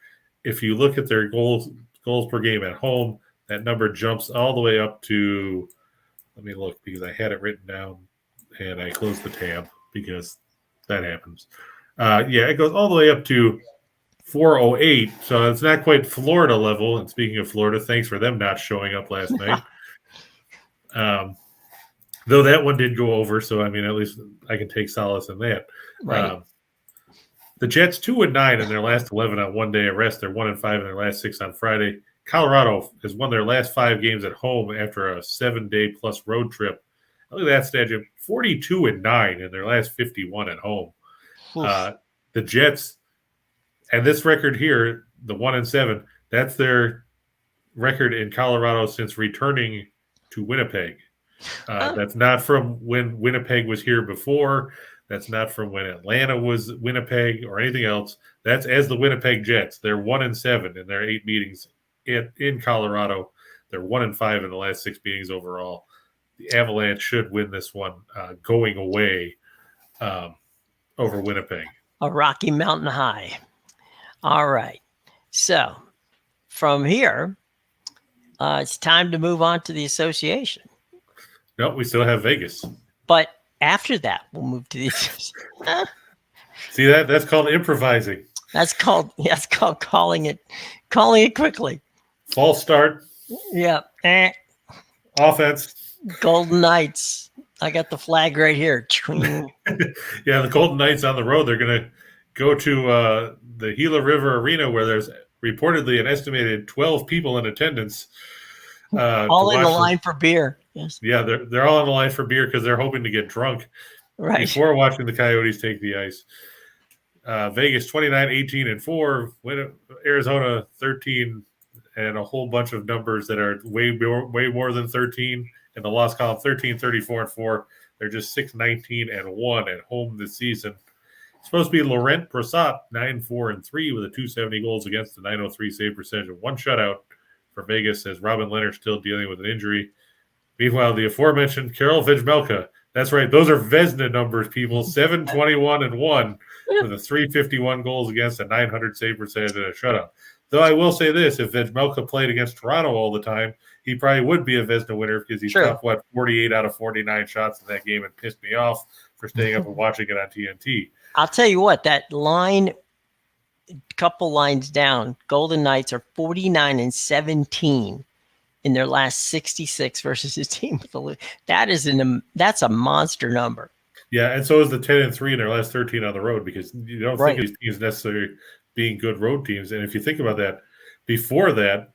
[SPEAKER 2] If you look at their goals per game at home, that number jumps all the way up to, let me look because I had it written down and I closed the tab because that happens. It goes all the way up to 408. So it's not quite Florida level. And speaking of Florida, thanks for them not showing up last night. Though that one did go over, so I mean, at least I can take solace in that.
[SPEAKER 1] Right.
[SPEAKER 2] The Jets 2-9 in their last 11 on one day of rest. They're 1-5 in their last 6 on Friday. Colorado has won their last 5 games at home after a 7-day plus road trip. Look at that stat, Jim. 42-9 in their last 51 at home. The Jets, and this record here, the 1-7, that's their record in Colorado since returning to Winnipeg. That's not from when Winnipeg was here before. That's not from when Atlanta was Winnipeg or anything else. That's as the Winnipeg Jets. They're 1-7 in their 8 meetings in Colorado. They're 1-5 in the last 6 meetings overall. The Avalanche should win this one going away over Winnipeg.
[SPEAKER 1] A Rocky Mountain High. All right. So from here, it's time to move on to the association.
[SPEAKER 2] No, we still have Vegas.
[SPEAKER 1] But after that, we'll move to the
[SPEAKER 2] See that? That's called improvising.
[SPEAKER 1] That's called calling it quickly.
[SPEAKER 2] False start.
[SPEAKER 1] Yeah.
[SPEAKER 2] Offense.
[SPEAKER 1] Golden Knights. I got the flag right here.
[SPEAKER 2] Yeah, the Golden Knights on the road. They're going to go to the Gila River Arena where there's reportedly an estimated 12 people in attendance.
[SPEAKER 1] All in the line for beer. Yes.
[SPEAKER 2] Yeah, they're all on the line for beer because they're hoping to get drunk.
[SPEAKER 1] Right.
[SPEAKER 2] before watching the Coyotes take the ice. Vegas 29, 18, and 4. Arizona 13, and a whole bunch of numbers that are way more than 13. And the loss column 13, 34, and 4. They're just 6, 19, and 1 at home this season. It's supposed to be Laurent Brossoit 9, 4, and 3 with a 270 goals against, a 903 save percentage, and 1 shutout for Vegas, as Robin Leonard still dealing with an injury. Meanwhile, the aforementioned Karel Vejmelka, that's right, those are Vezina numbers, people, 7, 21, and 1 with a 351 goals against, a 900 save percentage, and a shutout. Though I will say this, if Vejmelka played against Toronto all the time, he probably would be a Vezina winner because he stopped, 48 out of 49 shots in that game and pissed me off for staying up and watching it on TNT.
[SPEAKER 1] I'll tell you what, that line, couple lines down, Golden Knights are 49 and 17 in their last 66 versus his team. That's a monster number.
[SPEAKER 2] Yeah, and so is the 10 and 3 in their last 13 on the road, because you don't think of these teams necessarily being good road teams. And if you think about that, before that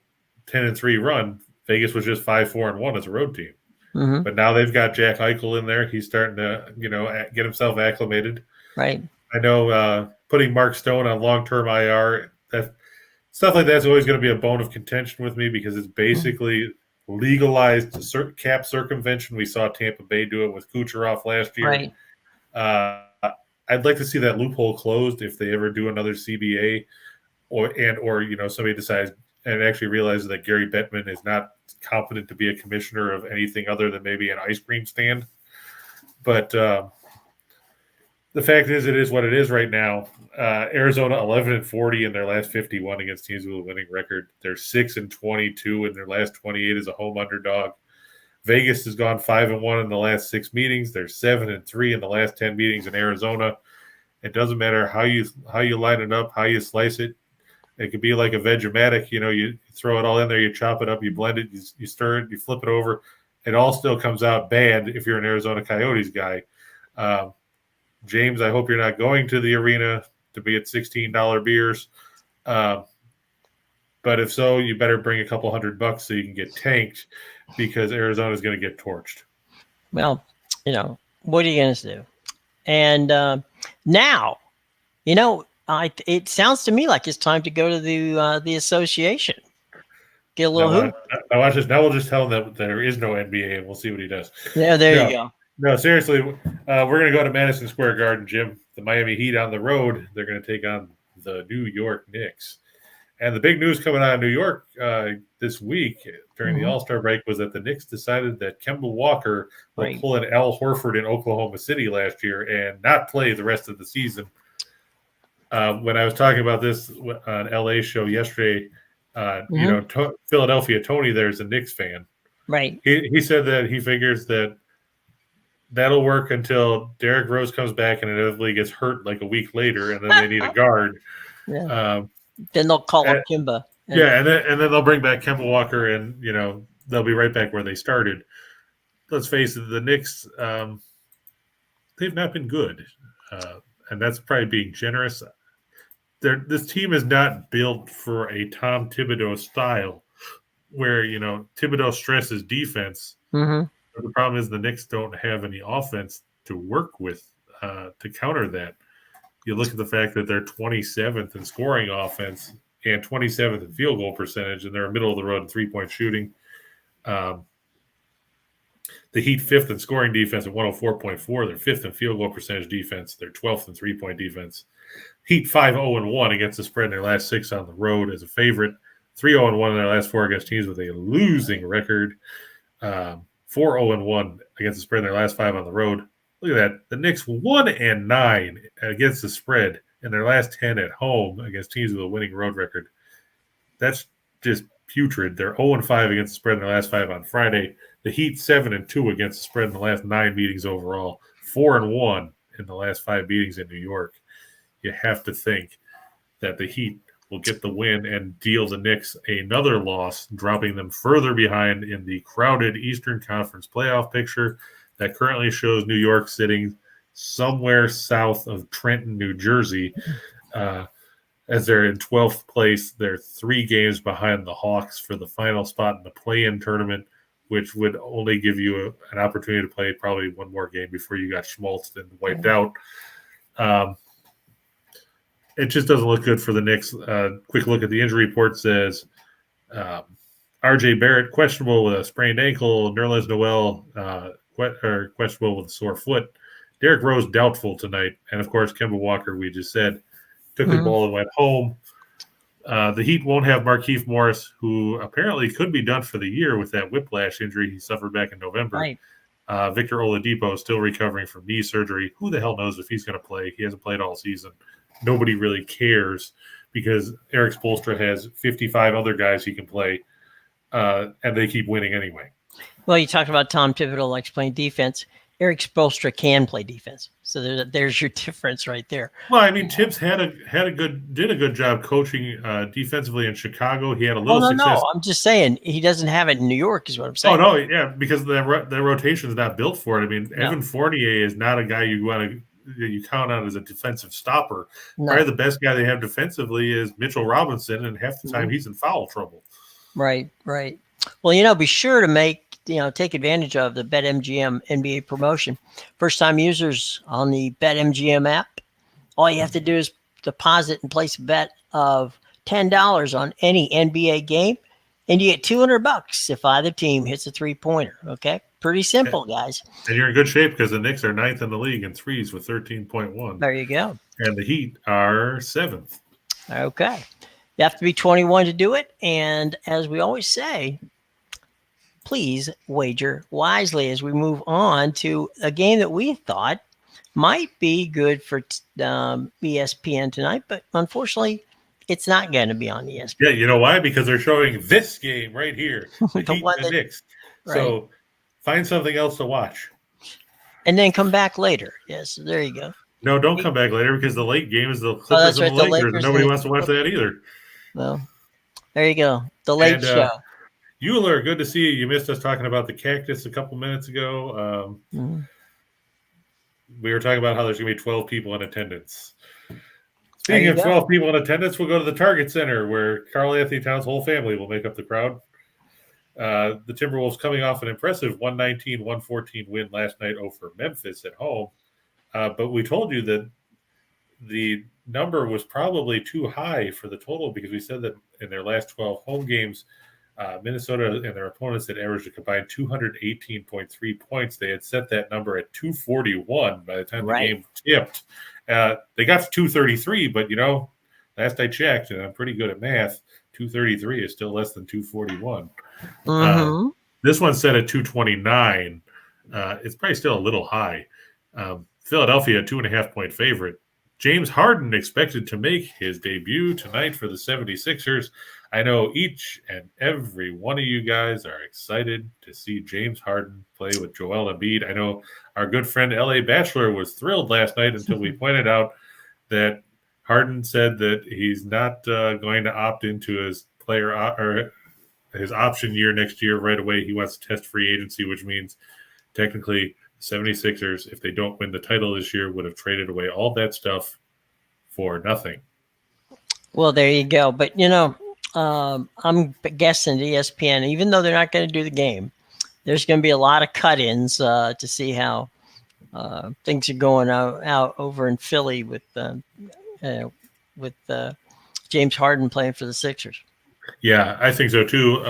[SPEAKER 2] 10 and 3 run, Vegas was just 5, 4, and 1 as a road team.
[SPEAKER 1] Mm-hmm.
[SPEAKER 2] But now they've got Jack Eichel in there. He's starting to, get himself acclimated.
[SPEAKER 1] Right.
[SPEAKER 2] I know putting Mark Stone on long-term IR, that stuff like that's always going to be a bone of contention with me, because it's basically legalized cap circumvention. We saw Tampa Bay do it with Kucherov last year.
[SPEAKER 1] Right.
[SPEAKER 2] I'd like to see that loophole closed if they ever do another CBA, or somebody decides and actually realizes that Gary Bettman is not competent to be a commissioner of anything other than maybe an ice cream stand. But the fact is what it is right now. Arizona 11 and 40 in their last 51 against teams with a winning record. They're 6 and 22 in their last 28 as a home underdog. Vegas has gone 5 and 1 in the last 6 meetings. They're 7 and 3 in the last 10 meetings in Arizona. It doesn't matter how you line it up, how you slice it. It could be like a Vegematic. You throw it all in there, you chop it up, you blend it, you stir it, you flip it over. It all still comes out bad if you're an Arizona Coyotes guy. James, I hope you're not going to the arena to be at $16 beers. But if so, you better bring a couple $100 so you can get tanked, because Arizona is going to get torched.
[SPEAKER 1] Well, what are you going to do? And now, it sounds to me like it's time to go to the association. Get a little hoop.
[SPEAKER 2] Now watch this. Now we'll just tell him that there is no NBA, and we'll see what he does.
[SPEAKER 1] Yeah, there you go.
[SPEAKER 2] No, seriously, we're going to go to Madison Square Garden, Jim. The Miami Heat on the road. They're going to take on the New York Knicks. And the big news coming out of New York this week during the All-Star break was that the Knicks decided that Kemba Walker will pull an Al Horford in Oklahoma City last year and not play the rest of the season. When I was talking about this on LA show yesterday, Philadelphia Tony there is a Knicks fan.
[SPEAKER 1] Right.
[SPEAKER 2] He said that he figures that'll work until Derrick Rose comes back and inevitably gets hurt like a week later, and then they need a guard.
[SPEAKER 1] Yeah. Then they'll call up Kemba.
[SPEAKER 2] And then they'll bring back Kemba Walker, and they'll be right back where they started. Let's face it, the Knicks, they've not been good, and that's probably being generous. This team is not built for a Tom Thibodeau style, where Thibodeau stresses defense.
[SPEAKER 1] Mm-hmm.
[SPEAKER 2] But the problem is the Knicks don't have any offense to work with to counter that. You look at the fact that they're 27th in scoring offense and 27th in field goal percentage, and they're middle of the road in 3-point shooting. The Heat 5th in scoring defense at 104.4. They're 5th in field goal percentage defense. They're 12th in 3-point defense. Heat 5-0-1 against the spread in their last 6 on the road as a favorite. 3-0-1 in their last 4 against teams with a losing record. 4-0-1 against the spread in their last 5 on the road. Look at that. The Knicks 1-9 against the spread in their last 10 at home against teams with a winning road record. That's just putrid. They're 0-5 against the spread in their last 5 on Friday. The Heat 7-2 against the spread in the last 9 meetings overall. 4-1 in the last 5 meetings in New York. You have to think that the Heat will get the win and deal the Knicks another loss, dropping them further behind in the crowded Eastern Conference playoff picture that currently shows New York sitting somewhere south of Trenton, New Jersey, as they're in 12th place. They're 3 games behind the Hawks for the final spot in the play-in tournament, which would only give you an opportunity to play probably one more game before you got schmaltzed and wiped out. It just doesn't look good for the Knicks. Quick look at the injury report says R.J. Barrett questionable with a sprained ankle. Nerlens Noel questionable with a sore foot. Derrick Rose doubtful tonight. And, of course, Kemba Walker, we just said, took the ball and went home. The Heat won't have Markieff Morris, who apparently could be done for the year with that whiplash injury he suffered back in November.
[SPEAKER 1] Right.
[SPEAKER 2] Victor Oladipo is still recovering from knee surgery. Who the hell knows if he's going to play? He hasn't played all season. Nobody really cares because Eric Spoelstra has 55 other guys he can play, and they keep winning anyway.
[SPEAKER 1] Well, you talked about Tom Thibodeau likes playing defense. Eric Spoelstra can play defense, so there's your difference right there.
[SPEAKER 2] Well, I mean, Tibbs did a good job coaching defensively in Chicago. He had a little success.
[SPEAKER 1] No, I'm just saying he doesn't have it in New York, is what I'm saying.
[SPEAKER 2] Oh no, yeah, because the rotation is not built for it. I mean, Evan Fournier is not a guy you count on as a defensive stopper.
[SPEAKER 1] No.
[SPEAKER 2] Probably the best guy they have defensively is Mitchell Robinson, and half the time he's in foul trouble.
[SPEAKER 1] Right. Well, be sure to take advantage of the BetMGM NBA promotion. First-time users on the BetMGM app, all you have to do is deposit and place a bet of $10 on any NBA game, and you get $200 if either team hits a three-pointer. Okay, pretty simple, guys.
[SPEAKER 2] And you're in good shape because the Knicks are 9th in the league in threes with 13.1.
[SPEAKER 1] There you go.
[SPEAKER 2] And the Heat are 7th.
[SPEAKER 1] Okay, you have to be 21 to do it, and as we always say, please wager wisely as we move on to a game that we thought might be good for ESPN tonight, but unfortunately, it's not going to be on ESPN.
[SPEAKER 2] Yeah, you know why? Because they're showing this game right here, the Heat and the Knicks. Right. So find something else to watch.
[SPEAKER 1] And then come back later. Yes, there you go.
[SPEAKER 2] No, don't come back later because the late game is the Clippers and the Lakers. Nobody wants to watch that either.
[SPEAKER 1] Well, there you go. The late show.
[SPEAKER 2] Euler, good to see you. You missed us talking about the cactus a couple minutes ago. We were talking about how there's going to be 12 people in attendance. Speaking of 12 people in attendance, we'll go to the Target Center where Karl Anthony Towns' whole family will make up the crowd. The Timberwolves coming off an impressive 119-114 win last night over Memphis at home. But we told you that the number was probably too high for the total because we said that in their last 12 home games, Minnesota and their opponents had averaged a combined 218.3 points. They had set that number at 241 by the time the game tipped. They got to 233, but, last I checked, and I'm pretty good at math, 233 is still less than 241. This one's set at 229. It's probably still a little high. Philadelphia, a 2.5-point favorite. James Harden expected to make his debut tonight for the 76ers. I know each and every one of you guys are excited to see James Harden play with Joel Embiid. I know our good friend L.A. Bachelor was thrilled last night until we pointed out that Harden said that he's not going to opt into his his option year next year right away. He wants to test free agency, which means technically 76ers, if they don't win the title this year, would have traded away all that stuff for nothing.
[SPEAKER 1] Well, there you go. But, I'm guessing ESPN, even though they're not going to do the game, there's going to be a lot of cut-ins to see how things are going out over in Philly with James Harden playing for the Sixers. Yeah,
[SPEAKER 2] I think so too.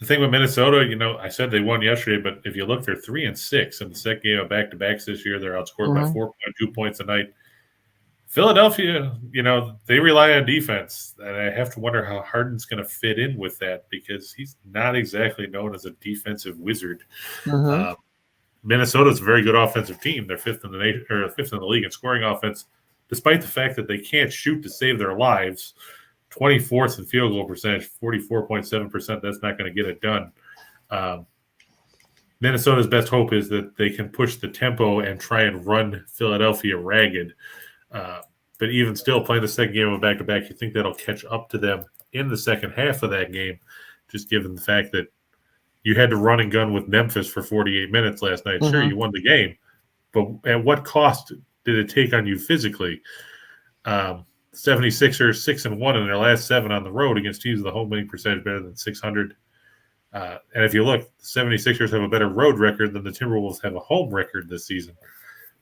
[SPEAKER 2] The thing with Minnesota, I said they won yesterday, but if you look, they're 3-6 in the second game of back-to-backs this year. They're outscored by 4.2 points a night. Philadelphia, they rely on defense, and I have to wonder how Harden's going to fit in with that because he's not exactly known as a defensive wizard. Minnesota's a very good offensive team. They're fifth in the league in scoring offense, despite the fact that they can't shoot to save their lives. 24th in field goal percentage, 44.7%. That's not going to get it done. Minnesota's best hope is that they can push the tempo and try and run Philadelphia ragged. But even still, playing the second game of back-to-back, you think that'll catch up to them in the second half of that game, just given the fact that you had to run and gun with Memphis for 48 minutes last night. Sure, you won the game, but at what cost did it take on you physically? 76ers 6-1 in their last 7 on the road against teams with a home winning percentage better than 600. And if you look, the 76ers have a better road record than the Timberwolves have a home record this season.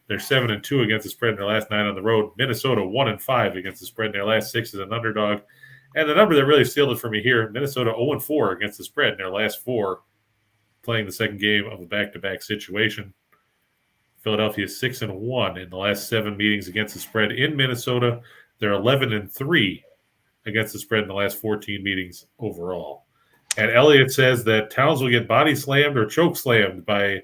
[SPEAKER 2] They're 7-2 against the spread in their last 9 on the road. Minnesota 1-5 against the spread in their last 6 as an underdog. And the number that really sealed it for me here, Minnesota 0-4 against the spread in their last 4, playing the second game of a back-to-back situation. Philadelphia 6-1 in the last 7 meetings against the spread in Minnesota. They're 11-3 against the spread in the last 14 meetings overall. And Elliott says that Towns will get body slammed or choke slammed by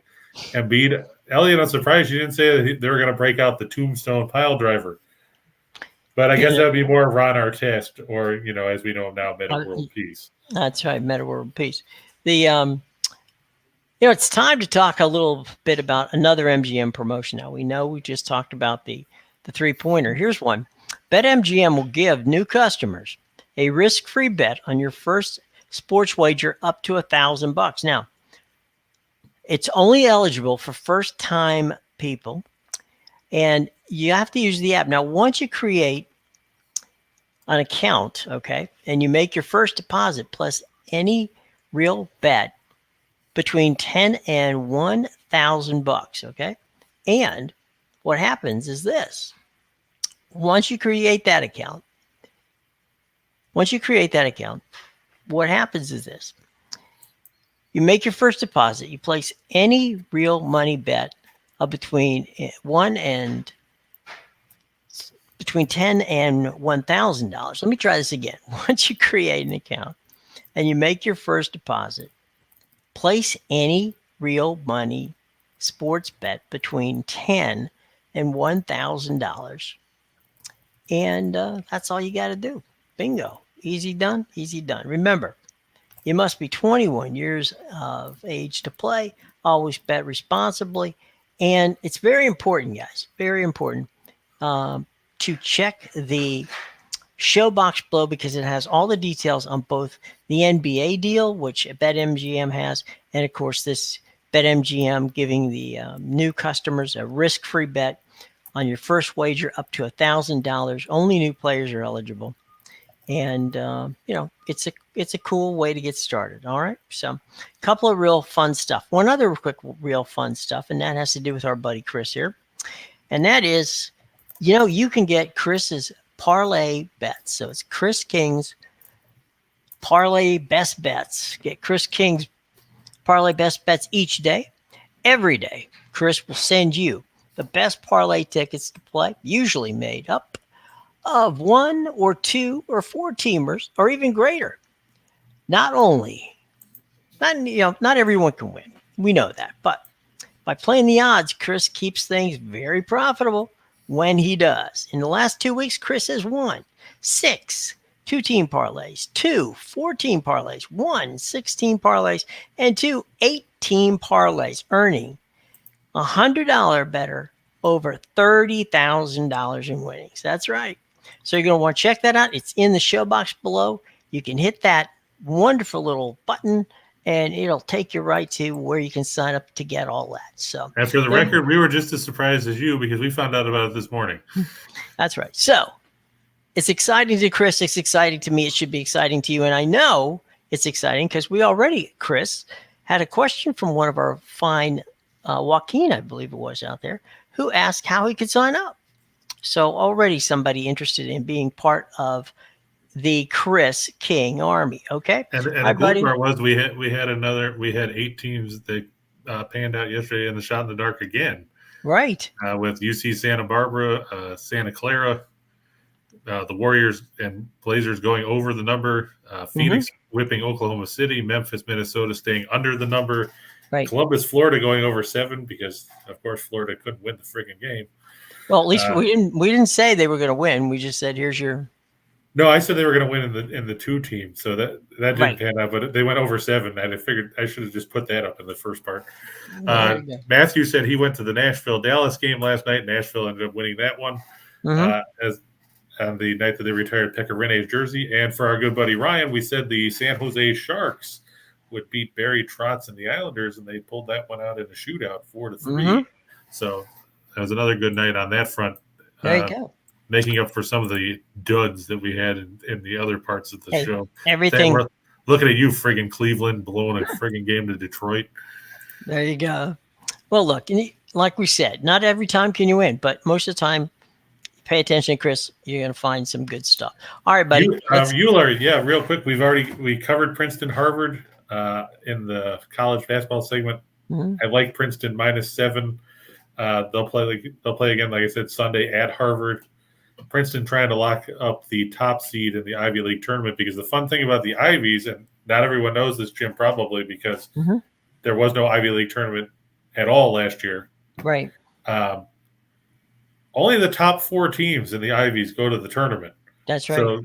[SPEAKER 2] Embiid. Elliott, I'm surprised you didn't say that they were going to break out the tombstone pile driver. But I guess that would be more Ron Artest, or, as we know him now, Meta World Peace.
[SPEAKER 1] That's right, Meta World Peace. It's time to talk a little bit about another MGM promotion. Now, we know we just talked about the three-pointer. Here's one. BetMGM will give new customers a risk-free bet on your first sports wager up to $1,000. Now, it's only eligible for first-time people, and you have to use the app. Now, once you create an account, okay, and you make your first deposit plus any real bet between $10 and $1,000, okay? And what happens is this. Once you create that account, what happens is this. You make your first deposit. You place any real money bet of between $10 and $1,000. Let me try this again. Once you create an account and you make your first deposit, place any real money sports bet between $10 and $1,000. And that's all you got to do. Bingo. Easy done, easy done. Remember, you must be 21 years of age to play. Always bet responsibly. And it's very important, guys, very important to check the show box below because it has all the details on both the NBA deal, which BetMGM has, and of course this BetMGM giving the new customers a risk-free bet on your first wager up to $1,000. Only new players are eligible, and it's a cool way to get started. All right, so a couple of real fun stuff. One other quick real fun stuff, and that has to do with our buddy Chris here, and that is, you can get Chris's parlay bets. So it's Chris King's parlay best bets. Get Chris King's parlay best bets each day. Every day, Chris will send you the best parlay tickets to play, usually made up of 1 or 2 or 4 teamers or even greater. Not everyone can win. We know that. But by playing the odds, Chris keeps things very profitable when he does. In the last 2 weeks, Chris has won 6 2-team parlays, 2 4-team parlays, 1 6-team parlays, and 2 8-team parlays, earning $100 better, over $30,000 in winnings. That's right. So you're going to want to check that out. It's in the show box below. You can hit that wonderful little button, and it'll take you right to where you can sign up to get all that. So,
[SPEAKER 2] and for the record, we were just as surprised as you because we found out about it this morning.
[SPEAKER 1] That's right. So it's exciting to Chris. It's exciting to me. It should be exciting to you. And I know it's exciting because Chris, had a question from one of our fine Joaquin, I believe it was out there, who asked how he could sign up. So already somebody interested in being part of the Chris King Army. Okay.
[SPEAKER 2] And the cool part was we had 8 teams that panned out yesterday in the shot in the dark again.
[SPEAKER 1] Right.
[SPEAKER 2] With UC Santa Barbara, Santa Clara, the Warriors and Blazers going over the number, Phoenix whipping Oklahoma City, Memphis, Minnesota staying under the number,
[SPEAKER 1] right.
[SPEAKER 2] Columbus, Florida going over 7 because, of course, Florida couldn't win the friggin' game.
[SPEAKER 1] Well, at least we didn't say they were going to win. We just said, here's your.
[SPEAKER 2] No, I said they were going to win in the 2 team, so that didn't pan out. But they went over 7. I figured I should have just put that up in the first part. Matthew said he went to the Nashville-Dallas game last night. Nashville ended up winning that one as on the night that they retired Pekka Rinne's jersey. And for our good buddy Ryan, we said the San Jose Sharks would beat Barry Trotz and the Islanders, and they pulled that one out in a shootout 4-3. So that was another good night on that front.
[SPEAKER 1] There you go.
[SPEAKER 2] Making up for some of the duds that we had in the other parts of the show.
[SPEAKER 1] Everything.
[SPEAKER 2] Looking at you, friggin' Cleveland, blowing a friggin' game to Detroit.
[SPEAKER 1] There you go. Well, look, like we said, not every time can you win, but most of the time, pay attention, Chris. You're going to find some good stuff. All right, buddy.
[SPEAKER 2] Euler, real quick. We covered Princeton, Harvard in the college basketball segment.
[SPEAKER 1] Mm-hmm.
[SPEAKER 2] I like Princeton -7. They'll play again, like I said, Sunday at Harvard. Princeton trying to lock up the top seed in the Ivy League tournament, because the fun thing about the Ivies, and not everyone knows this, Jim, probably because there was no Ivy League tournament at all last year.
[SPEAKER 1] Right.
[SPEAKER 2] Only the top 4 teams in the Ivies go to the tournament.
[SPEAKER 1] That's right.
[SPEAKER 2] So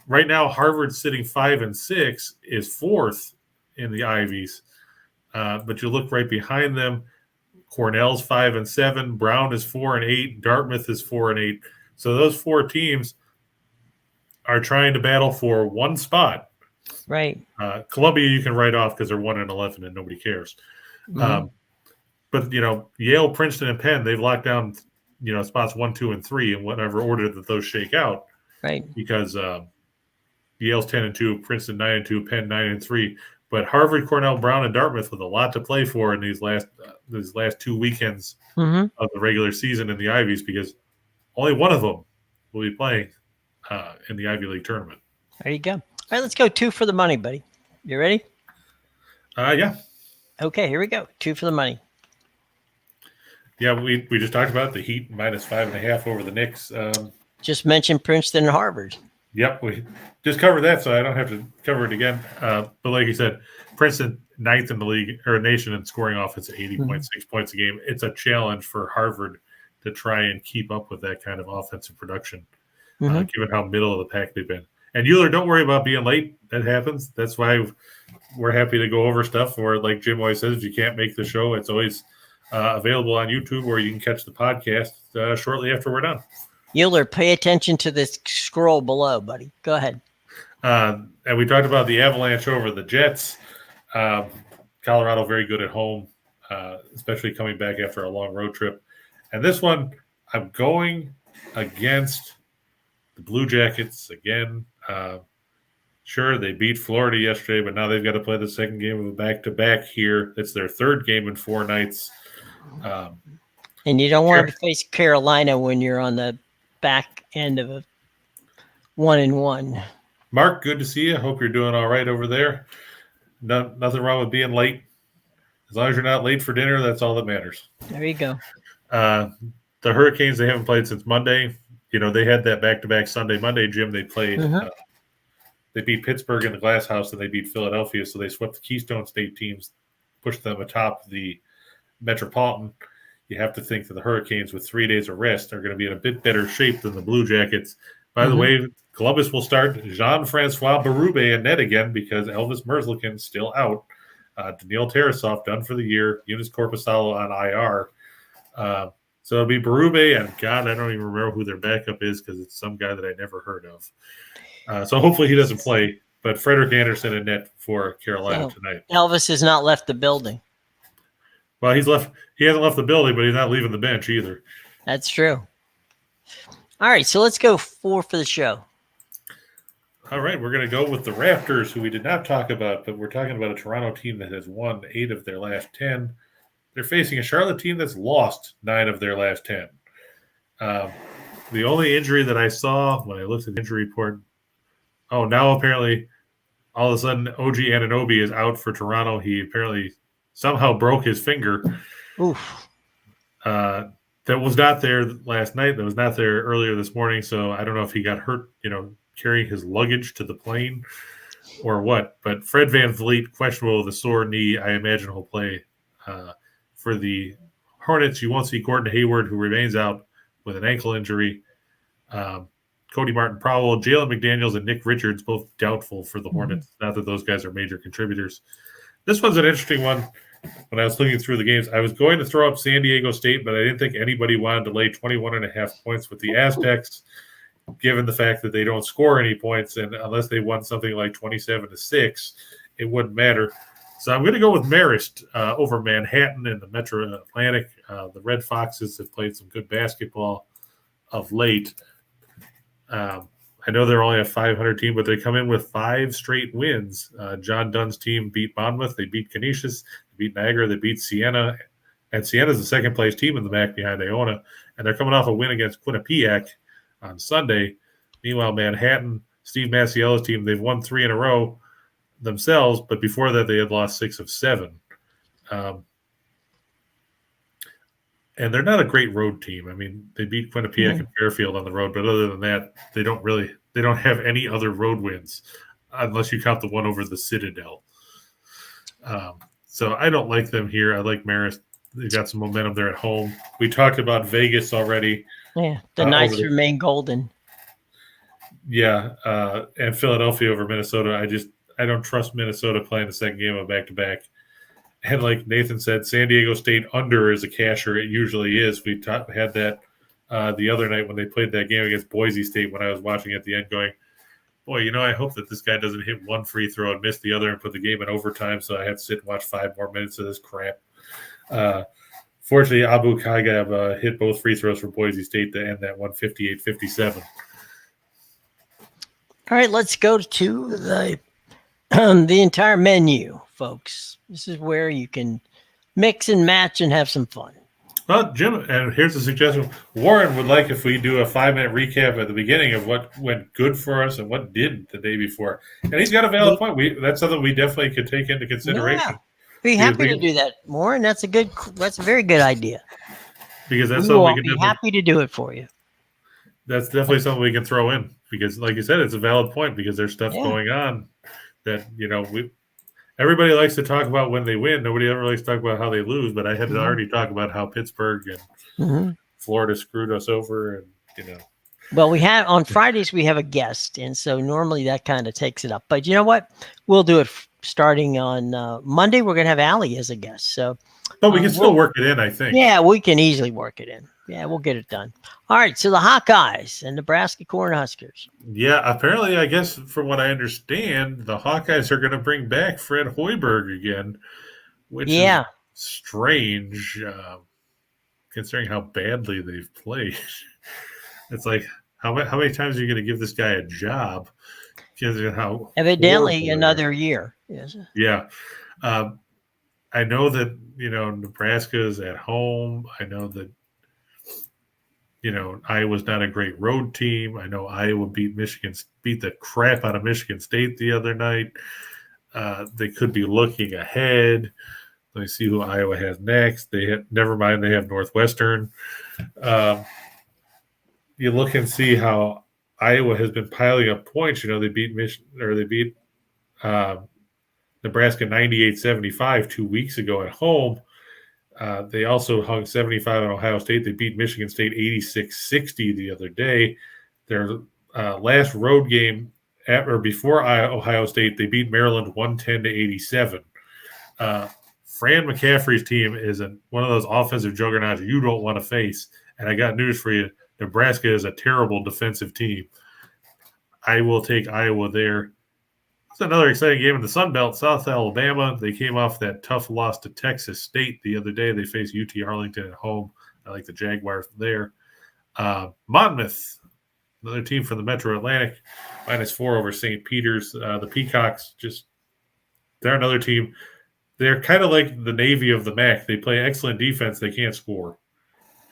[SPEAKER 2] right now, Harvard sitting 5 and 6 is 4th in the Ivies. But you look right behind them, Cornell's 5 and 7, Brown is 4 and 8, Dartmouth is 4 and 8. So those 4 teams are trying to battle for one spot.
[SPEAKER 1] Right.
[SPEAKER 2] Columbia you can write off because they're 1 and 11 and nobody cares. But Yale, Princeton, and Penn, they've locked down spots 1, 2, and 3 in whatever order that those shake out.
[SPEAKER 1] Right.
[SPEAKER 2] Because Yale's 10 and 2, Princeton 9 and 2, Penn 9 and 3. But Harvard, Cornell, Brown, and Dartmouth with a lot to play for in these last 2 weekends of the regular season in the Ivies, because only one of them will be playing in the Ivy League tournament.
[SPEAKER 1] There you go. All right, let's go 2 for the money, buddy. You ready?
[SPEAKER 2] Yeah.
[SPEAKER 1] Okay, here we go. 2 for the money.
[SPEAKER 2] Yeah, we just talked about the Heat -5.5 over the Knicks.
[SPEAKER 1] Just mentioned Princeton and Harvard.
[SPEAKER 2] Yep, we just covered that, so I don't have to cover it again. But like you said, Princeton 9th in the league or nation in scoring offense at 80.6 points a game. It's a challenge for Harvard to try and keep up with that kind of offensive production, given how middle of the pack they've been. And Euler, don't worry about being late. That happens. That's why we're happy to go over stuff. Or like Jim always says, if you can't make the show, it's always available on YouTube, where you can catch the podcast shortly after we're done.
[SPEAKER 1] Euler, pay attention to this scroll below, buddy. Go ahead.
[SPEAKER 2] And we talked about the Avalanche over the Jets. Colorado very good at home, especially coming back after a long road trip. And this one, I'm going against the Blue Jackets again. Sure, they beat Florida yesterday, but now they've got to play the second game of a back-to-back here. It's their 3rd game in 4 nights.
[SPEAKER 1] And you don't want to face Carolina when you're on the back end of a 1-1.
[SPEAKER 2] Mark, good to see you. Hope you're doing all right over there. Nothing wrong with being late. As long as you're not late for dinner, that's all that matters.
[SPEAKER 1] There you go.
[SPEAKER 2] The Hurricanes, they haven't played since Monday. They had that back-to-back Sunday-Monday, Jim. They played. They beat Pittsburgh in the Glass House, and they beat Philadelphia, so they swept the Keystone State teams, pushed them atop the Metropolitan. You have to think that the Hurricanes, with 3 days of rest, are going to be in a bit better shape than the Blue Jackets. By the way, Columbus will start Jean-Francois Berube in net again, because Elvis Merzlikin's still out. Daniil Tarasov done for the year. Eunice Corpusalo on IR. So it'll be Berube, and God, I don't even remember who their backup is, because it's some guy that I never heard of. So hopefully he doesn't play. But Frederick Anderson in net for Carolina tonight.
[SPEAKER 1] Elvis has not left the building.
[SPEAKER 2] Well, he hasn't left the building, but he's not leaving the bench either.
[SPEAKER 1] That's true. All right, so let's go 4 for the show.
[SPEAKER 2] All right, we're going to go with the Raptors, who we did not talk about, but we're talking about a Toronto team that has won 8 of their last 10. They're facing a Charlotte team that's lost 9 of their last 10. The only injury that I saw when I looked at the injury report, now apparently all of a sudden OG Anunoby is out for Toronto. He apparently somehow broke his finger.
[SPEAKER 1] Oof.
[SPEAKER 2] That was not there last night. That was not there earlier this morning. So I don't know if he got hurt, carrying his luggage to the plane or what. But Fred VanVleet, questionable with a sore knee. I imagine he'll play for the Hornets. You won't see Gordon Hayward, who remains out with an ankle injury. Cody Martin-Powell, Jalen McDaniels, and Nick Richards, both doubtful for the Hornets. Not that those guys are major contributors. This one's an interesting one. When I was looking through the games, I was going to throw up San Diego State, but I didn't think anybody wanted to lay 21.5 points with the Aztecs, given the fact that they don't score any points, and unless they won something like 27-6, it wouldn't matter. So I'm going to go with Marist over Manhattan in the Metro Atlantic. The Red Foxes have played some good basketball of late. I know they're only a 500 team, but they come in with 5 straight wins. John Dunn's team beat Monmouth. They beat Canisius. They beat Niagara. They beat Siena. And Siena's the second-place team in the MAC behind Iona. And they're coming off a win against Quinnipiac on Sunday. Meanwhile, Manhattan, Steve Massiella's team, they've won 3 in a row themselves, but before that they had lost 6 of 7. And they're not a great road team. I mean, they beat Quinnipiac and Fairfield on the road, but other than that, they don't have any other road wins unless you count the one over the Citadel. So I don't like them here. I like Marist. They got some momentum there at home. We talked about Vegas already.
[SPEAKER 1] Yeah, the Knights remain golden.
[SPEAKER 2] Yeah, and Philadelphia over Minnesota. I don't trust Minnesota playing the second game of back-to-back. And like Nathan said, San Diego State under is a casher. It usually is. We had that the other night when they played that game against Boise State when I was watching at the end going, boy, I hope that this guy doesn't hit one free throw and miss the other and put the game in overtime so I have to sit and watch 5 more minutes of this crap. Fortunately, Abu Kagab hit both free throws for Boise State to end that one 58-57.
[SPEAKER 1] All right, let's go to the entire menu, folks. This is where you can mix and match and have some fun.
[SPEAKER 2] Well, Jim, and here's a suggestion. Warren would like if we do a 5-minute recap at the beginning of what went good for us and what didn't the day before. And he's got a valid point. That's something we definitely could take into consideration.
[SPEAKER 1] Yeah. Be happy to do that, Warren. That's a very good idea.
[SPEAKER 2] Because that's something we can
[SPEAKER 1] be happy to do it for you.
[SPEAKER 2] That's definitely something we can throw in. Because, like you said, it's a valid point because there's stuff going on that, everybody likes to talk about when they win. Nobody ever likes to talk about how they lose. But I had to already talk about how Pittsburgh and Florida screwed us over. And,
[SPEAKER 1] Well, on Fridays, we have a guest. And so normally that kind of takes it up. But you know what? We'll do it starting on Monday. We're going to have Allie as a guest.
[SPEAKER 2] But we can still work it in, I think.
[SPEAKER 1] Yeah, we can easily work it in. Yeah, we'll get it done. All right, so the Hawkeyes and Nebraska Cornhuskers.
[SPEAKER 2] Yeah, apparently, I guess from what I understand, the Hawkeyes are going to bring back Fred Hoiberg again, which is strange, considering how badly they've played. It's like, how many times are you going to give this guy a job? Considering how
[SPEAKER 1] evidently another year. Yes.
[SPEAKER 2] Yeah. I know that, Nebraska is at home. I know that, Iowa's not a great road team. I know Iowa beat the crap out of Michigan State the other night. They could be looking ahead. Let me see who Iowa has next. They have Northwestern. You look and see how Iowa has been piling up points. They beat Nebraska 98-75 2 weeks ago at home. They also hung 75 on Ohio State. They beat Michigan State 86-60 the other day. Their last road game before Ohio State, they beat Maryland 110-87. Fran McCaffrey's team is one of those offensive juggernauts you don't want to face. And I got news for you. Nebraska is a terrible defensive team. I will take Iowa there. It's another exciting game in the Sun Belt. South Alabama, they came off that tough loss to Texas State the other day. They faced UT Arlington at home. I like the Jaguars there. Monmouth, another team from the Metro Atlantic, -4 over St. Peter's. The Peacocks, they're another team. They're kind of like the Navy of the MAC. They play excellent defense. They can't score.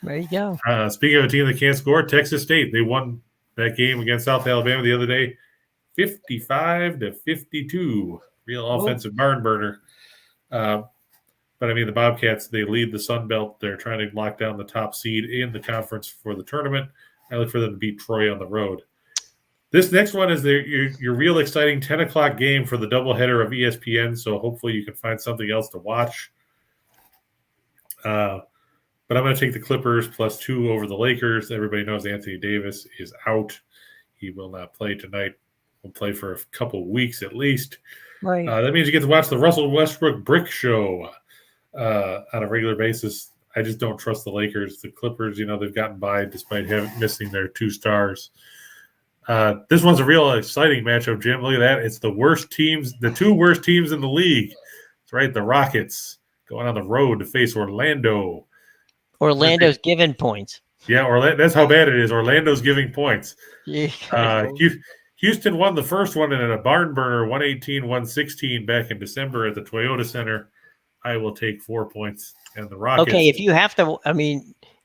[SPEAKER 1] There you go.
[SPEAKER 2] Speaking of a team that can't score, Texas State, they won that game against South Alabama the other day. 55-52, real offensive barn burner. But I mean, the Bobcats, they lead the Sun Belt. They're trying to lock down the top seed in the conference for the tournament. I look for them to beat Troy on the road. This next one is your real exciting 10 o'clock game for the doubleheader of ESPN. So hopefully you can find something else to watch. But I'm going to take the Clippers +2 over the Lakers. Everybody knows Anthony Davis is out. He will not play tonight. Will play for a couple weeks at least.
[SPEAKER 1] Right.
[SPEAKER 2] That means you get to watch the Russell Westbrook Brick Show on a regular basis. I just don't trust the Lakers. The Clippers, they've gotten by despite missing their 2 stars. This one's a real exciting matchup, Jim. Look at that. It's the 2 worst teams in the league. That's right. The Rockets going on the road to face Orlando.
[SPEAKER 1] Orlando's given points.
[SPEAKER 2] Yeah, that's how bad it is. Orlando's giving points.
[SPEAKER 1] Yeah.
[SPEAKER 2] Houston won the first one in a barn burner, 118-116 back in December at the Toyota Center. I will take 4 points. And the Rockets.
[SPEAKER 1] Okay, if you have to,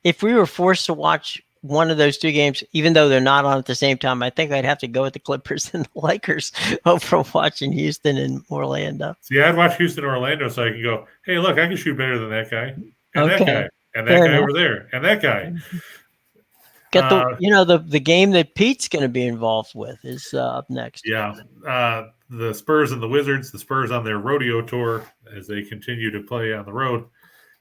[SPEAKER 1] if we were forced to watch one of those two games, even though they're not on at the same time, I think I'd have to go with the Clippers and the Lakers over watching Houston and Orlando.
[SPEAKER 2] See, I'd watch Houston or Orlando so I can go, hey, look, I can shoot better than that guy. And
[SPEAKER 1] Okay.
[SPEAKER 2] that guy. And that
[SPEAKER 1] Fair
[SPEAKER 2] guy
[SPEAKER 1] enough.
[SPEAKER 2] over there. And that guy.
[SPEAKER 1] Get the game that Pete's going to be involved with is up next.
[SPEAKER 2] Yeah. The Spurs and the Wizards, the Spurs on their rodeo tour as they continue to play on the road.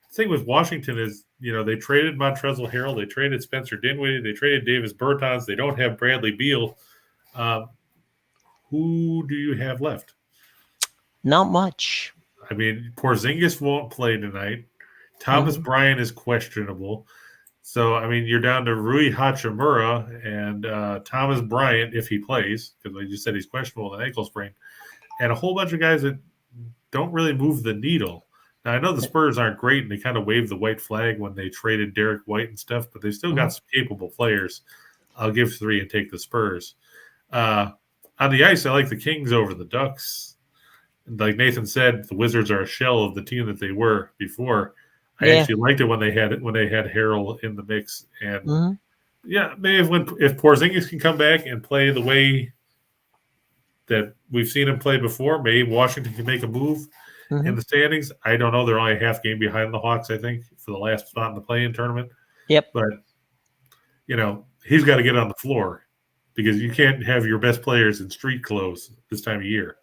[SPEAKER 2] The thing with Washington is, they traded Montrezl Harrell, they traded Spencer Dinwiddie, they traded Davis Bertans, they don't have Bradley Beal. Who do you have left?
[SPEAKER 1] Not much.
[SPEAKER 2] Porzingis won't play tonight. Thomas Bryant is questionable. So, you're down to Rui Hachimura and Thomas Bryant if he plays, because like you said, he's questionable with an ankle sprain, and a whole bunch of guys that don't really move the needle. Now, I know the Spurs aren't great, and they kind of waved the white flag when they traded Derek White and stuff, but they still got some capable players. I'll give 3 and take the Spurs. On the ice, I like the Kings over the Ducks. Like Nathan said, the Wizards are a shell of the team that they were before. I actually liked it when they had Harrell in the mix, and maybe if Porzingis can come back and play the way that we've seen him play before, maybe Washington can make a move in the standings. I don't know; they're only a half game behind the Hawks, I think, for the last spot in the play-in tournament.
[SPEAKER 1] Yep.
[SPEAKER 2] But he's got to get on the floor because you can't have your best players in street clothes this time of year.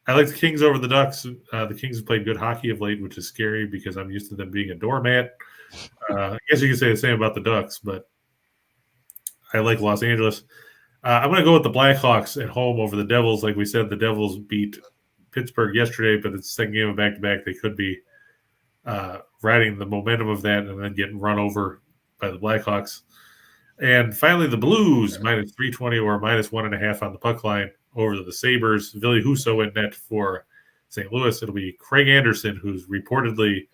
[SPEAKER 2] I like the Kings over the Ducks. The Kings have played good hockey of late, which is scary because I'm used to them being a doormat. I guess you can say the same about the Ducks, but I like Los Angeles. I'm going to go with the Blackhawks at home over the Devils. Like we said, the Devils beat Pittsburgh yesterday, but it's the second game of back-to-back. They could be riding the momentum of that and then getting run over by the Blackhawks. And finally, the Blues, minus 320 or minus 1.5 on the puck line over the Sabres. Ville Husso in net for St. Louis. It'll be Craig Anderson, who's reportedly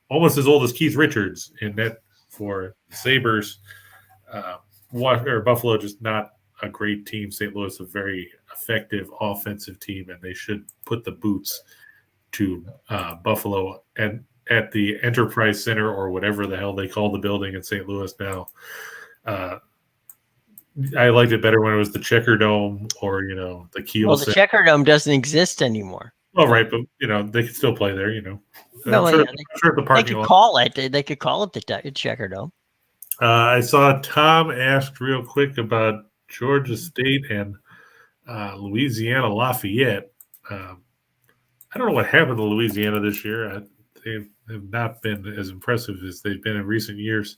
[SPEAKER 2] almost as old as Keith Richards, in net for the Sabres. Buffalo, just not a great team. St. Louis, a very effective offensive team, and they should put the boots to Buffalo and at the Enterprise Center or whatever the hell they call the building in St. Louis now. I liked it better when it was the Checker Dome or the Kiel.
[SPEAKER 1] Well, the Checker Dome doesn't exist anymore.
[SPEAKER 2] Well, right, but they could still play there.
[SPEAKER 1] No,
[SPEAKER 2] I'm sure the parking lot.
[SPEAKER 1] They could call it the Checker Dome.
[SPEAKER 2] I saw Tom asked real quick about Georgia State and Louisiana Lafayette. I don't know what happened to Louisiana this year. They have not been as impressive as they've been in recent years.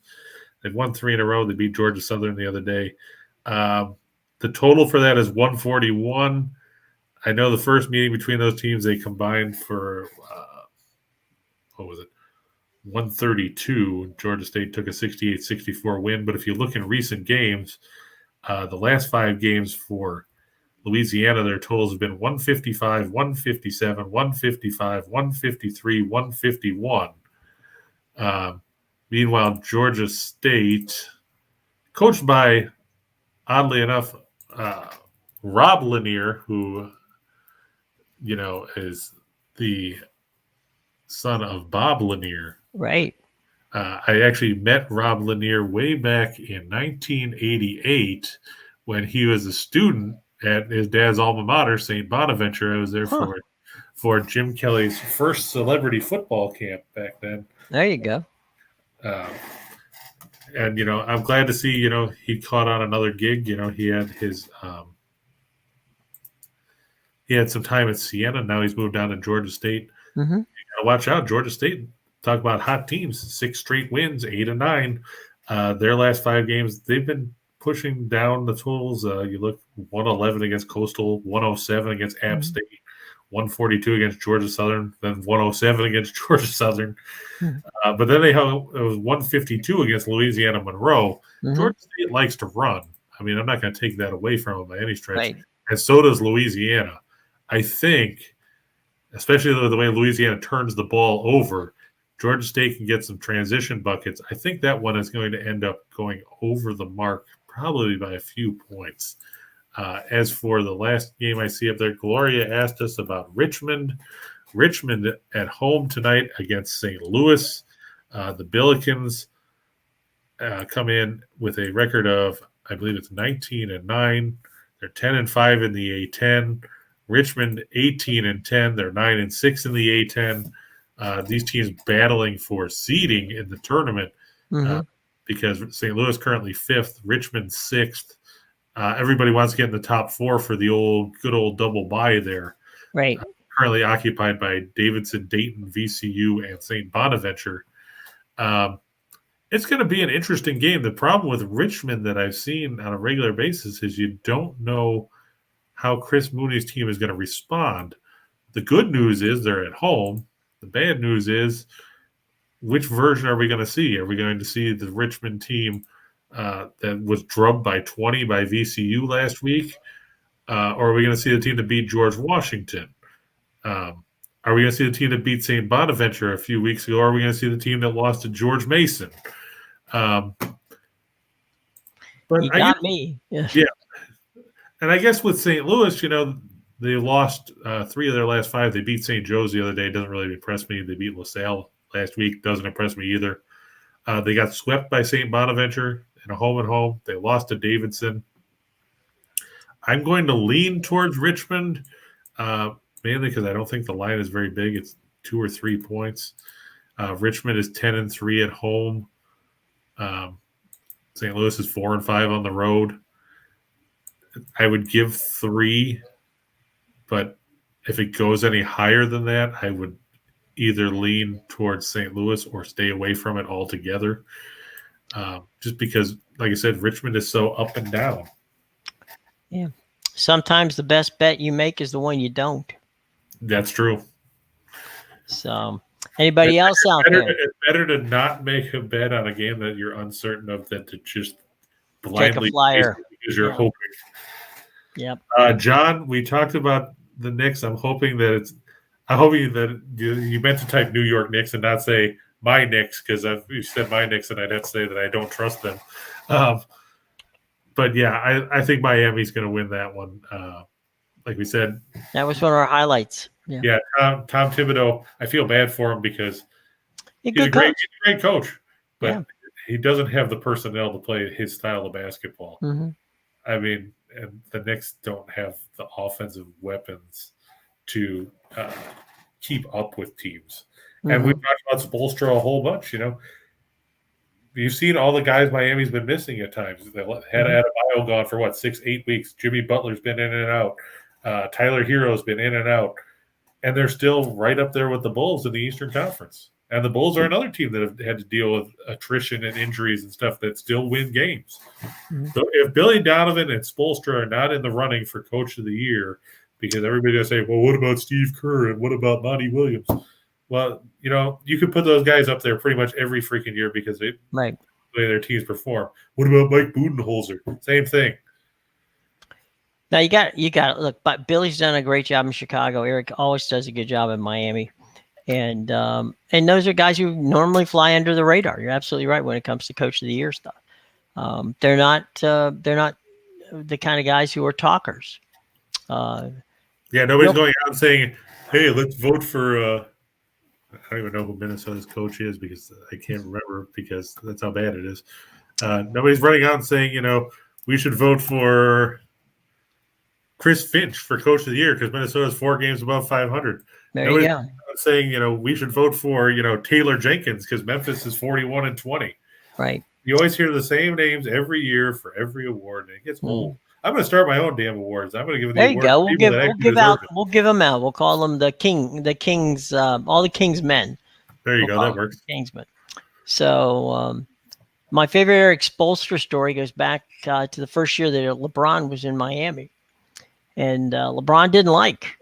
[SPEAKER 2] They've won 3 in a row. They beat Georgia Southern the other day. The total for that is 141. I know the first meeting between those teams, they combined for, 132. Georgia State took a 68-64 win. But if you look in recent games, the last 5 games for Louisiana, their totals have been 155, 157, 155, 153, 151. Meanwhile, Georgia State, coached by, oddly enough, Rob Lanier, who, is the son of Bob Lanier.
[SPEAKER 1] Right.
[SPEAKER 2] I actually met Rob Lanier way back in 1988 when he was a student at his dad's alma mater, St. Bonaventure. I was there for Jim Kelly's first celebrity football camp back then.
[SPEAKER 1] There you go.
[SPEAKER 2] And, I'm glad to see, he caught on another gig. He had his he had some time at Siena. Now he's moved down to Georgia State. You got to watch out. Georgia State, talk about hot teams, 6 straight wins, 8-9. Their last 5 games, they've been pushing down the totals. You look 111 against Coastal, 107 against App State, 142 against Georgia Southern, then 107 against Georgia Southern. But then it was 152 against Louisiana Monroe. Georgia State likes to run. I'm not going to take that away from them by any stretch.
[SPEAKER 1] Right.
[SPEAKER 2] And so does Louisiana. I think, especially the way Louisiana turns the ball over, Georgia State can get some transition buckets. I think that one is going to end up going over the mark, probably by a few points. As for the last game I see up there, Gloria asked us about Richmond. Richmond at home tonight against St. Louis. The Billikens come in with a record of, I believe it's 19-9. They're 10-5 in the A10. Richmond 18-10. They're 9-6 in the A10. These teams battling for seeding in the tournament because St. Louis currently 5th, Richmond 6th. Everybody wants to get in the top 4 for the good old double bye there.
[SPEAKER 1] Right.
[SPEAKER 2] Currently occupied by Davidson, Dayton, VCU, and St. Bonaventure. It's going to be an interesting game. The problem with Richmond that I've seen on a regular basis is you don't know how Chris Mooney's team is going to respond. The good news is they're at home. The bad news is, which version are we going to see? Are we going to see the Richmond team that was drubbed by 20 by VCU last week? Or are we going to see the team that beat George Washington? Are we going to see the team that beat St. Bonaventure a few weeks ago? Or are we going to see the team that lost to George Mason? But
[SPEAKER 1] you got me.
[SPEAKER 2] Yeah. And I guess with St. Louis, they lost 3 of their last 5. They beat St. Joe's the other day. Doesn't really impress me. They beat LaSalle last week. Doesn't impress me either. They got swept by St. Bonaventure in a home-and-home. They lost to Davidson. I'm going to lean towards Richmond, mainly because I don't think the line is very big. It's 2 or 3 points. Richmond is 10-3 at home. St. Louis is 4-5 on the road. I would give 3, but if it goes any higher than that, I would either lean towards St. Louis or stay away from it altogether. Just because, like I said, Richmond is so up and down.
[SPEAKER 1] Yeah. Sometimes the best bet you make is the one you don't.
[SPEAKER 2] That's true.
[SPEAKER 1] So, anybody else out there?
[SPEAKER 2] It's better to not make a bet on a game that you're uncertain of than to just blindly
[SPEAKER 1] take a flyer
[SPEAKER 2] because you're hoping.
[SPEAKER 1] Yep.
[SPEAKER 2] John, we talked about the Knicks. I'm hoping that you meant to type New York Knicks and not say my Knicks, because if you said my Knicks, and I'd have to say that I don't trust them. But yeah, I think Miami's going to win that one. Like we said,
[SPEAKER 1] that was one of our highlights.
[SPEAKER 2] Yeah, Tom Thibodeau. I feel bad for him because
[SPEAKER 1] he's a great
[SPEAKER 2] coach, but he doesn't have the personnel to play his style of basketball.
[SPEAKER 1] Mm-hmm.
[SPEAKER 2] I mean, and the Knicks don't have the offensive weapons to keep up with teams. Mm-hmm. And we've talked about Spoelstra a whole bunch. You've seen all the guys Miami's been missing at times. They had Adebayo gone for 6-8 weeks. Jimmy Butler's been in and out. Tyler Hero's been in and out. And they're still right up there with the Bulls in the Eastern Conference. And the Bulls are another team that have had to deal with attrition and injuries and stuff that still win games. Mm-hmm. So if Billy Donovan and Spoelstra are not in the running for Coach of the Year, because everybody's going to say, well, what about Steve Kerr and what about Monty Williams? Well, you could put those guys up there pretty much every freaking year because they the way their teams perform. What about Mike Budenholzer? Same thing.
[SPEAKER 1] Now you got to look, but Billy's done a great job in Chicago. Eric always does a good job in Miami, and those are guys who normally fly under the radar. You're absolutely right when it comes to Coach of the Year stuff. They're not the kind of guys who are talkers.
[SPEAKER 2] Nobody's going out and saying, "Hey, let's vote for." I don't even know who Minnesota's coach is because I can't remember because that's how bad it is. Nobody's running out and saying, we should vote for Chris Finch for Coach of the Year because Minnesota's 4 games above 500.
[SPEAKER 1] Nobody's you go.
[SPEAKER 2] Saying, we should vote for, Taylor Jenkins because Memphis is 41-20.
[SPEAKER 1] Right.
[SPEAKER 2] You always hear the same names every year for every award, and it gets old. I'm going to start my own damn awards. I'm going to give it.
[SPEAKER 1] There you go. We'll give them out. We'll call them the Kings, all the Kings men.
[SPEAKER 2] There you go. That works.
[SPEAKER 1] Kingsmen. So my favorite Eric Spoelstra story goes back to the first year that LeBron was in Miami, and LeBron didn't like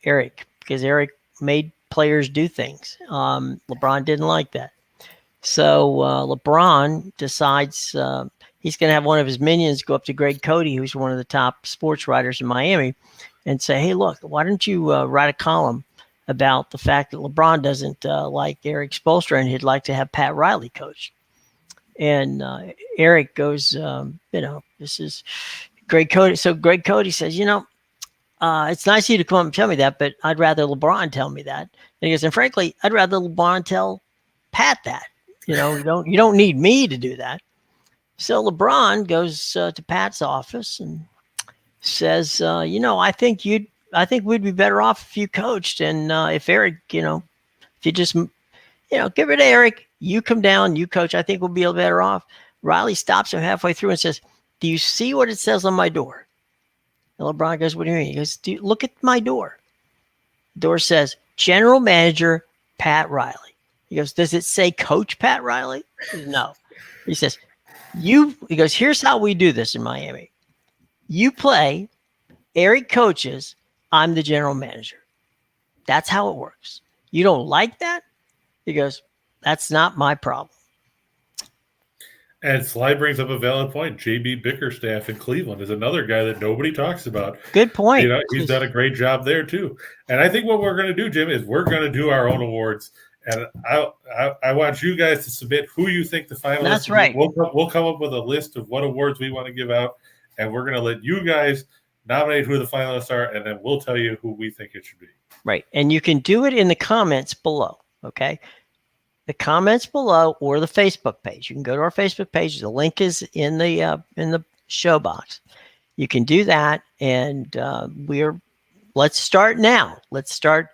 [SPEAKER 1] Eric because Eric made players do things. LeBron didn't like that, so LeBron decides. He's going to have one of his minions go up to Greg Cody, who's one of the top sports writers in Miami, and say, hey, look, why don't you write a column about the fact that LeBron doesn't like Eric Spoelstra and he'd like to have Pat Riley coach. And Eric goes, this is Greg Cody. So Greg Cody says, it's nice of you to come up and tell me that, but I'd rather LeBron tell me that. And he goes, and frankly, I'd rather LeBron tell Pat that. You don't need me to do that. So LeBron goes to Pat's office and says, I think we'd be better off if you coached, and if Eric, if you just, get rid of Eric, you come down, you coach. I think we'll be better off. Riley stops him halfway through and says, "Do you see what it says on my door?" And LeBron goes, "What do you mean?" He goes, "Look at my door. The door says General Manager Pat Riley." He goes, "Does it say Coach Pat Riley?" He goes, "No." He says, he goes, "Here's how we do this in Miami. You play, Eric coaches, I'm the general manager. That's how it works. You don't like that?" He goes, "That's not my problem."
[SPEAKER 2] And Sly brings up a valid point. JB Bickerstaff in Cleveland is another guy that nobody talks about.
[SPEAKER 1] Good point.
[SPEAKER 2] He's done a great job there too. And I think what we're going to do, Jim, is we're going to do our own awards. And I want you guys to submit who you think the finalists.
[SPEAKER 1] That's right.
[SPEAKER 2] We'll come up with a list of what awards we want to give out, and we're going to let you guys nominate who the finalists are, and then we'll tell you who we think it should be. Right.
[SPEAKER 1] And you can do it in the comments below, okay? The comments below or the Facebook page. You can go to our Facebook page. The link is in the show box. You can do that, and let's start now. Let's start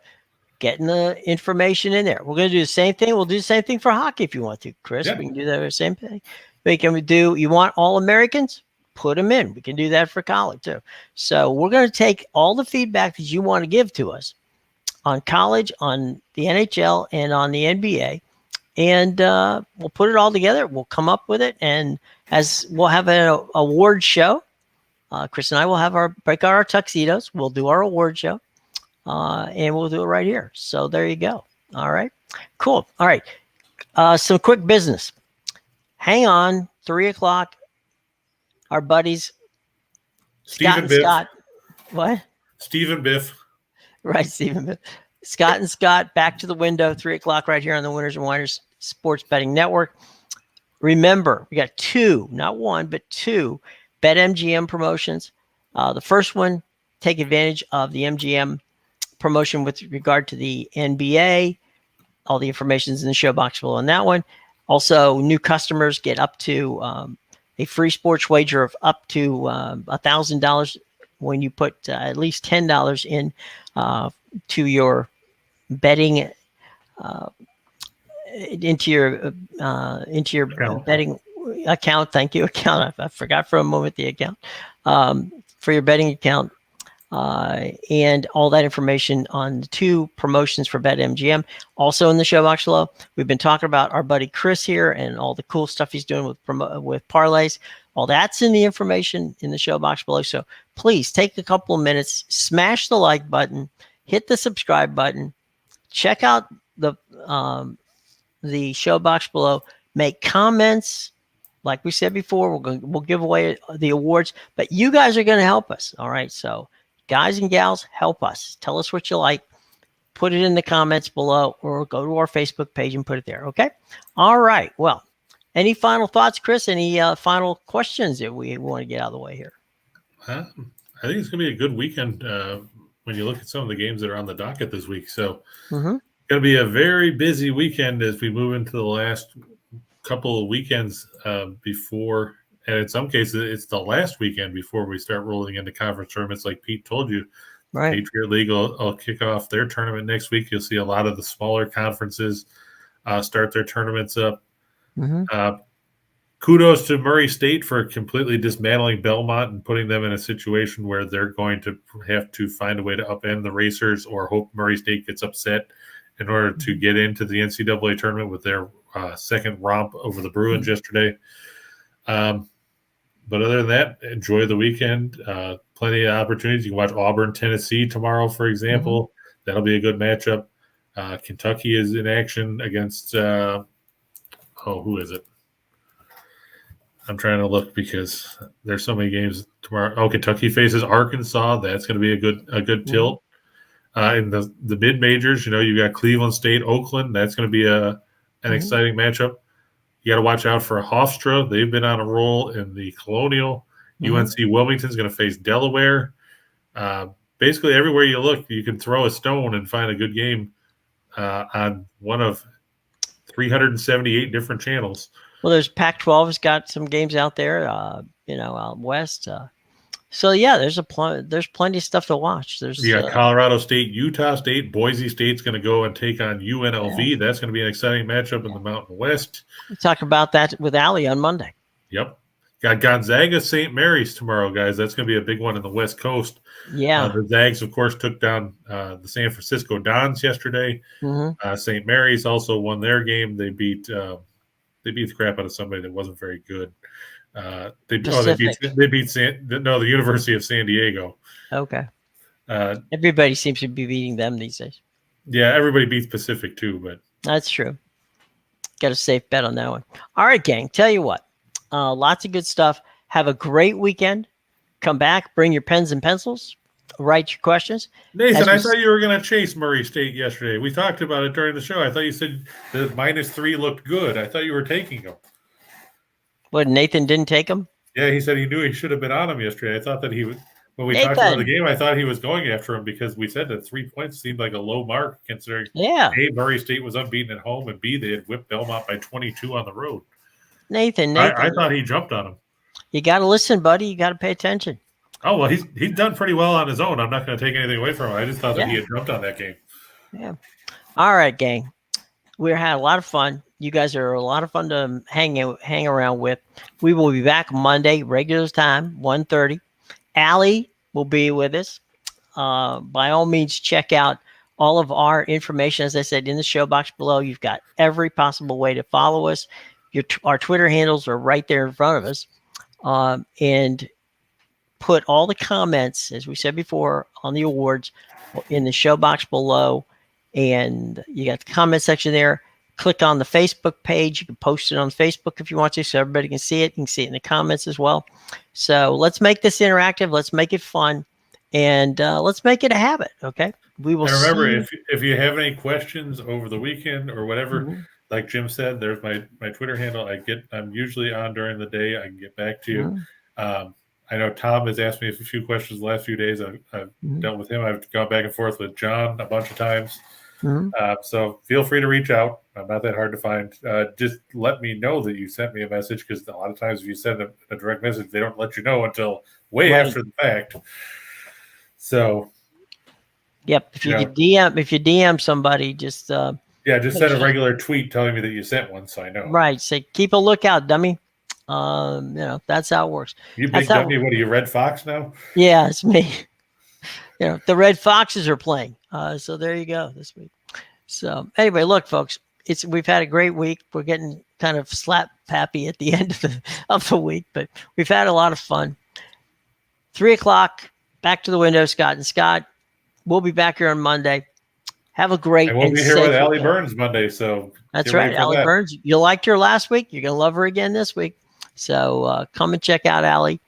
[SPEAKER 1] getting the information in there. We're going to do the same thing. We'll do the same thing for hockey if you want to, Chris. Yeah. We can do the same thing. You want all Americans? Put them in. We can do that for college too. So we're going to take all the feedback that you want to give to us on college, on the NHL, and on the NBA, and we'll put it all together. We'll come up with it, and as we'll have an award show. Chris and I will break out our tuxedos. We'll do our award show, and we'll do it right here. So there you go. All right, cool. All right, some quick business. Hang on, 3:00. Our buddies, Scott. What?
[SPEAKER 2] Stephen Biff.
[SPEAKER 1] Right, Stephen Biff. Scott and Scott, back to the window, 3:00 right here on the Winners and Whiners Sports Betting Network. Remember, we got two, not one, but two BetMGM promotions. The first one, take advantage of the MGM promotion with regard to the NBA. All the information is in the show box below on that one. Also, new customers get up to a free sports wager of up to $1,000 when you put at least $10 in to your betting into your betting account. Thank you, account. I forgot for a moment the account for your betting account. And all that information on the two promotions for BetMGM. Also in the show box below, we've been talking about our buddy Chris here and all the cool stuff he's doing with parlays. All that's in the information in the show box below. So please take a couple of minutes, smash the like button, hit the subscribe button, check out the show box below, make comments. Like we said before, we'll give away the awards, but you guys are going to help us. All right, so. Guys and gals, help us. Tell us what you like. Put it in the comments below or go to our Facebook page and put it there, okay? All right. Well, any final thoughts, Chris? Any final questions that we want to get out of the way here?
[SPEAKER 2] I think it's going to be a good weekend when you look at some of the games that are on the docket this week. So it's going to be a very busy weekend as we move into the last couple of weekends before – and in some cases, it's the last weekend before we start rolling into conference tournaments. Like Pete told you, right. Patriot League will kick off their tournament next week. You'll see a lot of the smaller conferences start their tournaments up. Kudos to Murray State for completely dismantling Belmont and putting them in a situation where they're going to have to find a way to upend the Racers or hope Murray State gets upset in order to get into the NCAA tournament with their second romp over the Bruins yesterday. But other than that, enjoy the weekend. Plenty of opportunities. You can watch Auburn, Tennessee tomorrow, for example. That'll be a good matchup. Kentucky is in action against who is it? I'm trying to look because there's so many games tomorrow. Oh, Kentucky faces Arkansas. That's going to be a good tilt. In the mid majors, you got Cleveland State, Oakland. That's going to be an exciting matchup. You got to watch out for Hofstra. They've been on a roll in the Colonial. UNC Wilmington's going to face Delaware. Basically, everywhere you look, you can throw a stone and find a good game on one of 378 different channels.
[SPEAKER 1] Well, there's Pac-12 has got some games out there, out west. So yeah, there's plenty of stuff to watch.
[SPEAKER 2] You got Colorado State, Utah State, Boise State's going to go and take on UNLV. Yeah. That's going to be an exciting matchup in the Mountain West.
[SPEAKER 1] We'll talk about that with Allie on Monday.
[SPEAKER 2] Yep. Got Gonzaga St. Mary's tomorrow, guys. That's going to be a big one in the West Coast.
[SPEAKER 1] Yeah.
[SPEAKER 2] The Zags, of course, took down the San Francisco Dons yesterday. St. Mary's also won their game. They beat the crap out of somebody that wasn't very good. They beat the University of San Diego.
[SPEAKER 1] Okay. Everybody seems to be beating them these days.
[SPEAKER 2] Yeah, everybody beats Pacific too, but
[SPEAKER 1] that's true. Got a safe bet on that one. All right, gang. Tell you what, lots of good stuff. Have a great weekend. Come back, bring your pens and pencils, write your questions.
[SPEAKER 2] Nathan, I thought you were going to chase Murray State yesterday. We talked about it during the show. I thought you said the -3 looked good. I thought you were taking them.
[SPEAKER 1] What, Nathan didn't take him?
[SPEAKER 2] Yeah, he said he knew he should have been on him yesterday. I thought that he was, when we talked about the game, I thought he was going after him because we said that 3 points seemed like a low mark considering A, Murray State was unbeaten at home, and B, they had whipped Belmont by 22 on the road.
[SPEAKER 1] Nathan.
[SPEAKER 2] I thought he jumped on him.
[SPEAKER 1] You got to listen, buddy. You got to pay attention.
[SPEAKER 2] Oh, well, he's done pretty well on his own. I'm not going to take anything away from him. I just thought that he had jumped on that game.
[SPEAKER 1] Yeah. All right, gang. We had a lot of fun. You guys are a lot of fun to hang around with. We will be back Monday, regular time, 1:30. Allie will be with us. By all means, check out all of our information. As I said, in the show box below, you've got every possible way to follow us. Our Twitter handles are right there in front of us. And put all the comments, as we said before, on the awards in the show box below. And you got the comment section there. Click on the Facebook page. You can post it on Facebook if you want to, so everybody can see it. You can see it in the comments as well. So let's make this interactive. Let's make it fun. And let's make it a habit, okay? We will.
[SPEAKER 2] And remember, if you have any questions over the weekend or whatever, like Jim said, there's my Twitter handle. I'm usually on during the day. I can get back to you. I know Tom has asked me a few questions the last few days. I've dealt with him. I've gone back and forth with John a bunch of times. So feel free to reach out. I'm not that hard to find. Just let me know that you sent me a message, because a lot of times if you send a direct message, they don't let you know until way after the fact. So,
[SPEAKER 1] yep. If you DM somebody, just
[SPEAKER 2] just send a regular tweet telling me that you sent one, so I know.
[SPEAKER 1] Right. Say, keep a lookout, dummy. That's how it works.
[SPEAKER 2] You big dummy. What are you, Red Fox now?
[SPEAKER 1] Yeah, it's me. The Red Foxes are playing. So there you go this week. So anyway, look, folks, we've had a great week. We're getting kind of slap happy at the end of the week, but we've had a lot of fun. 3:00, back to the window, Scott and Scott. We'll be back here on Monday. Have a great
[SPEAKER 2] and we'll be here with Allie Burns Monday. So
[SPEAKER 1] that's right, Allie Burns. You liked her last week. You're gonna love her again this week. So come and check out Allie.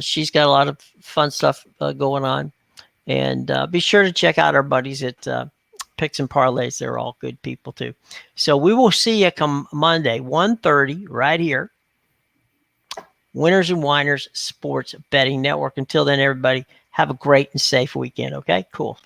[SPEAKER 1] She's got a lot of fun stuff going on. And be sure to check out our buddies at Picks and Parlays. They're all good people too. So we will see you come Monday, 1:30, right here. Winners and Whiners Sports Betting Network. Until then, everybody, have a great and safe weekend. Okay, cool.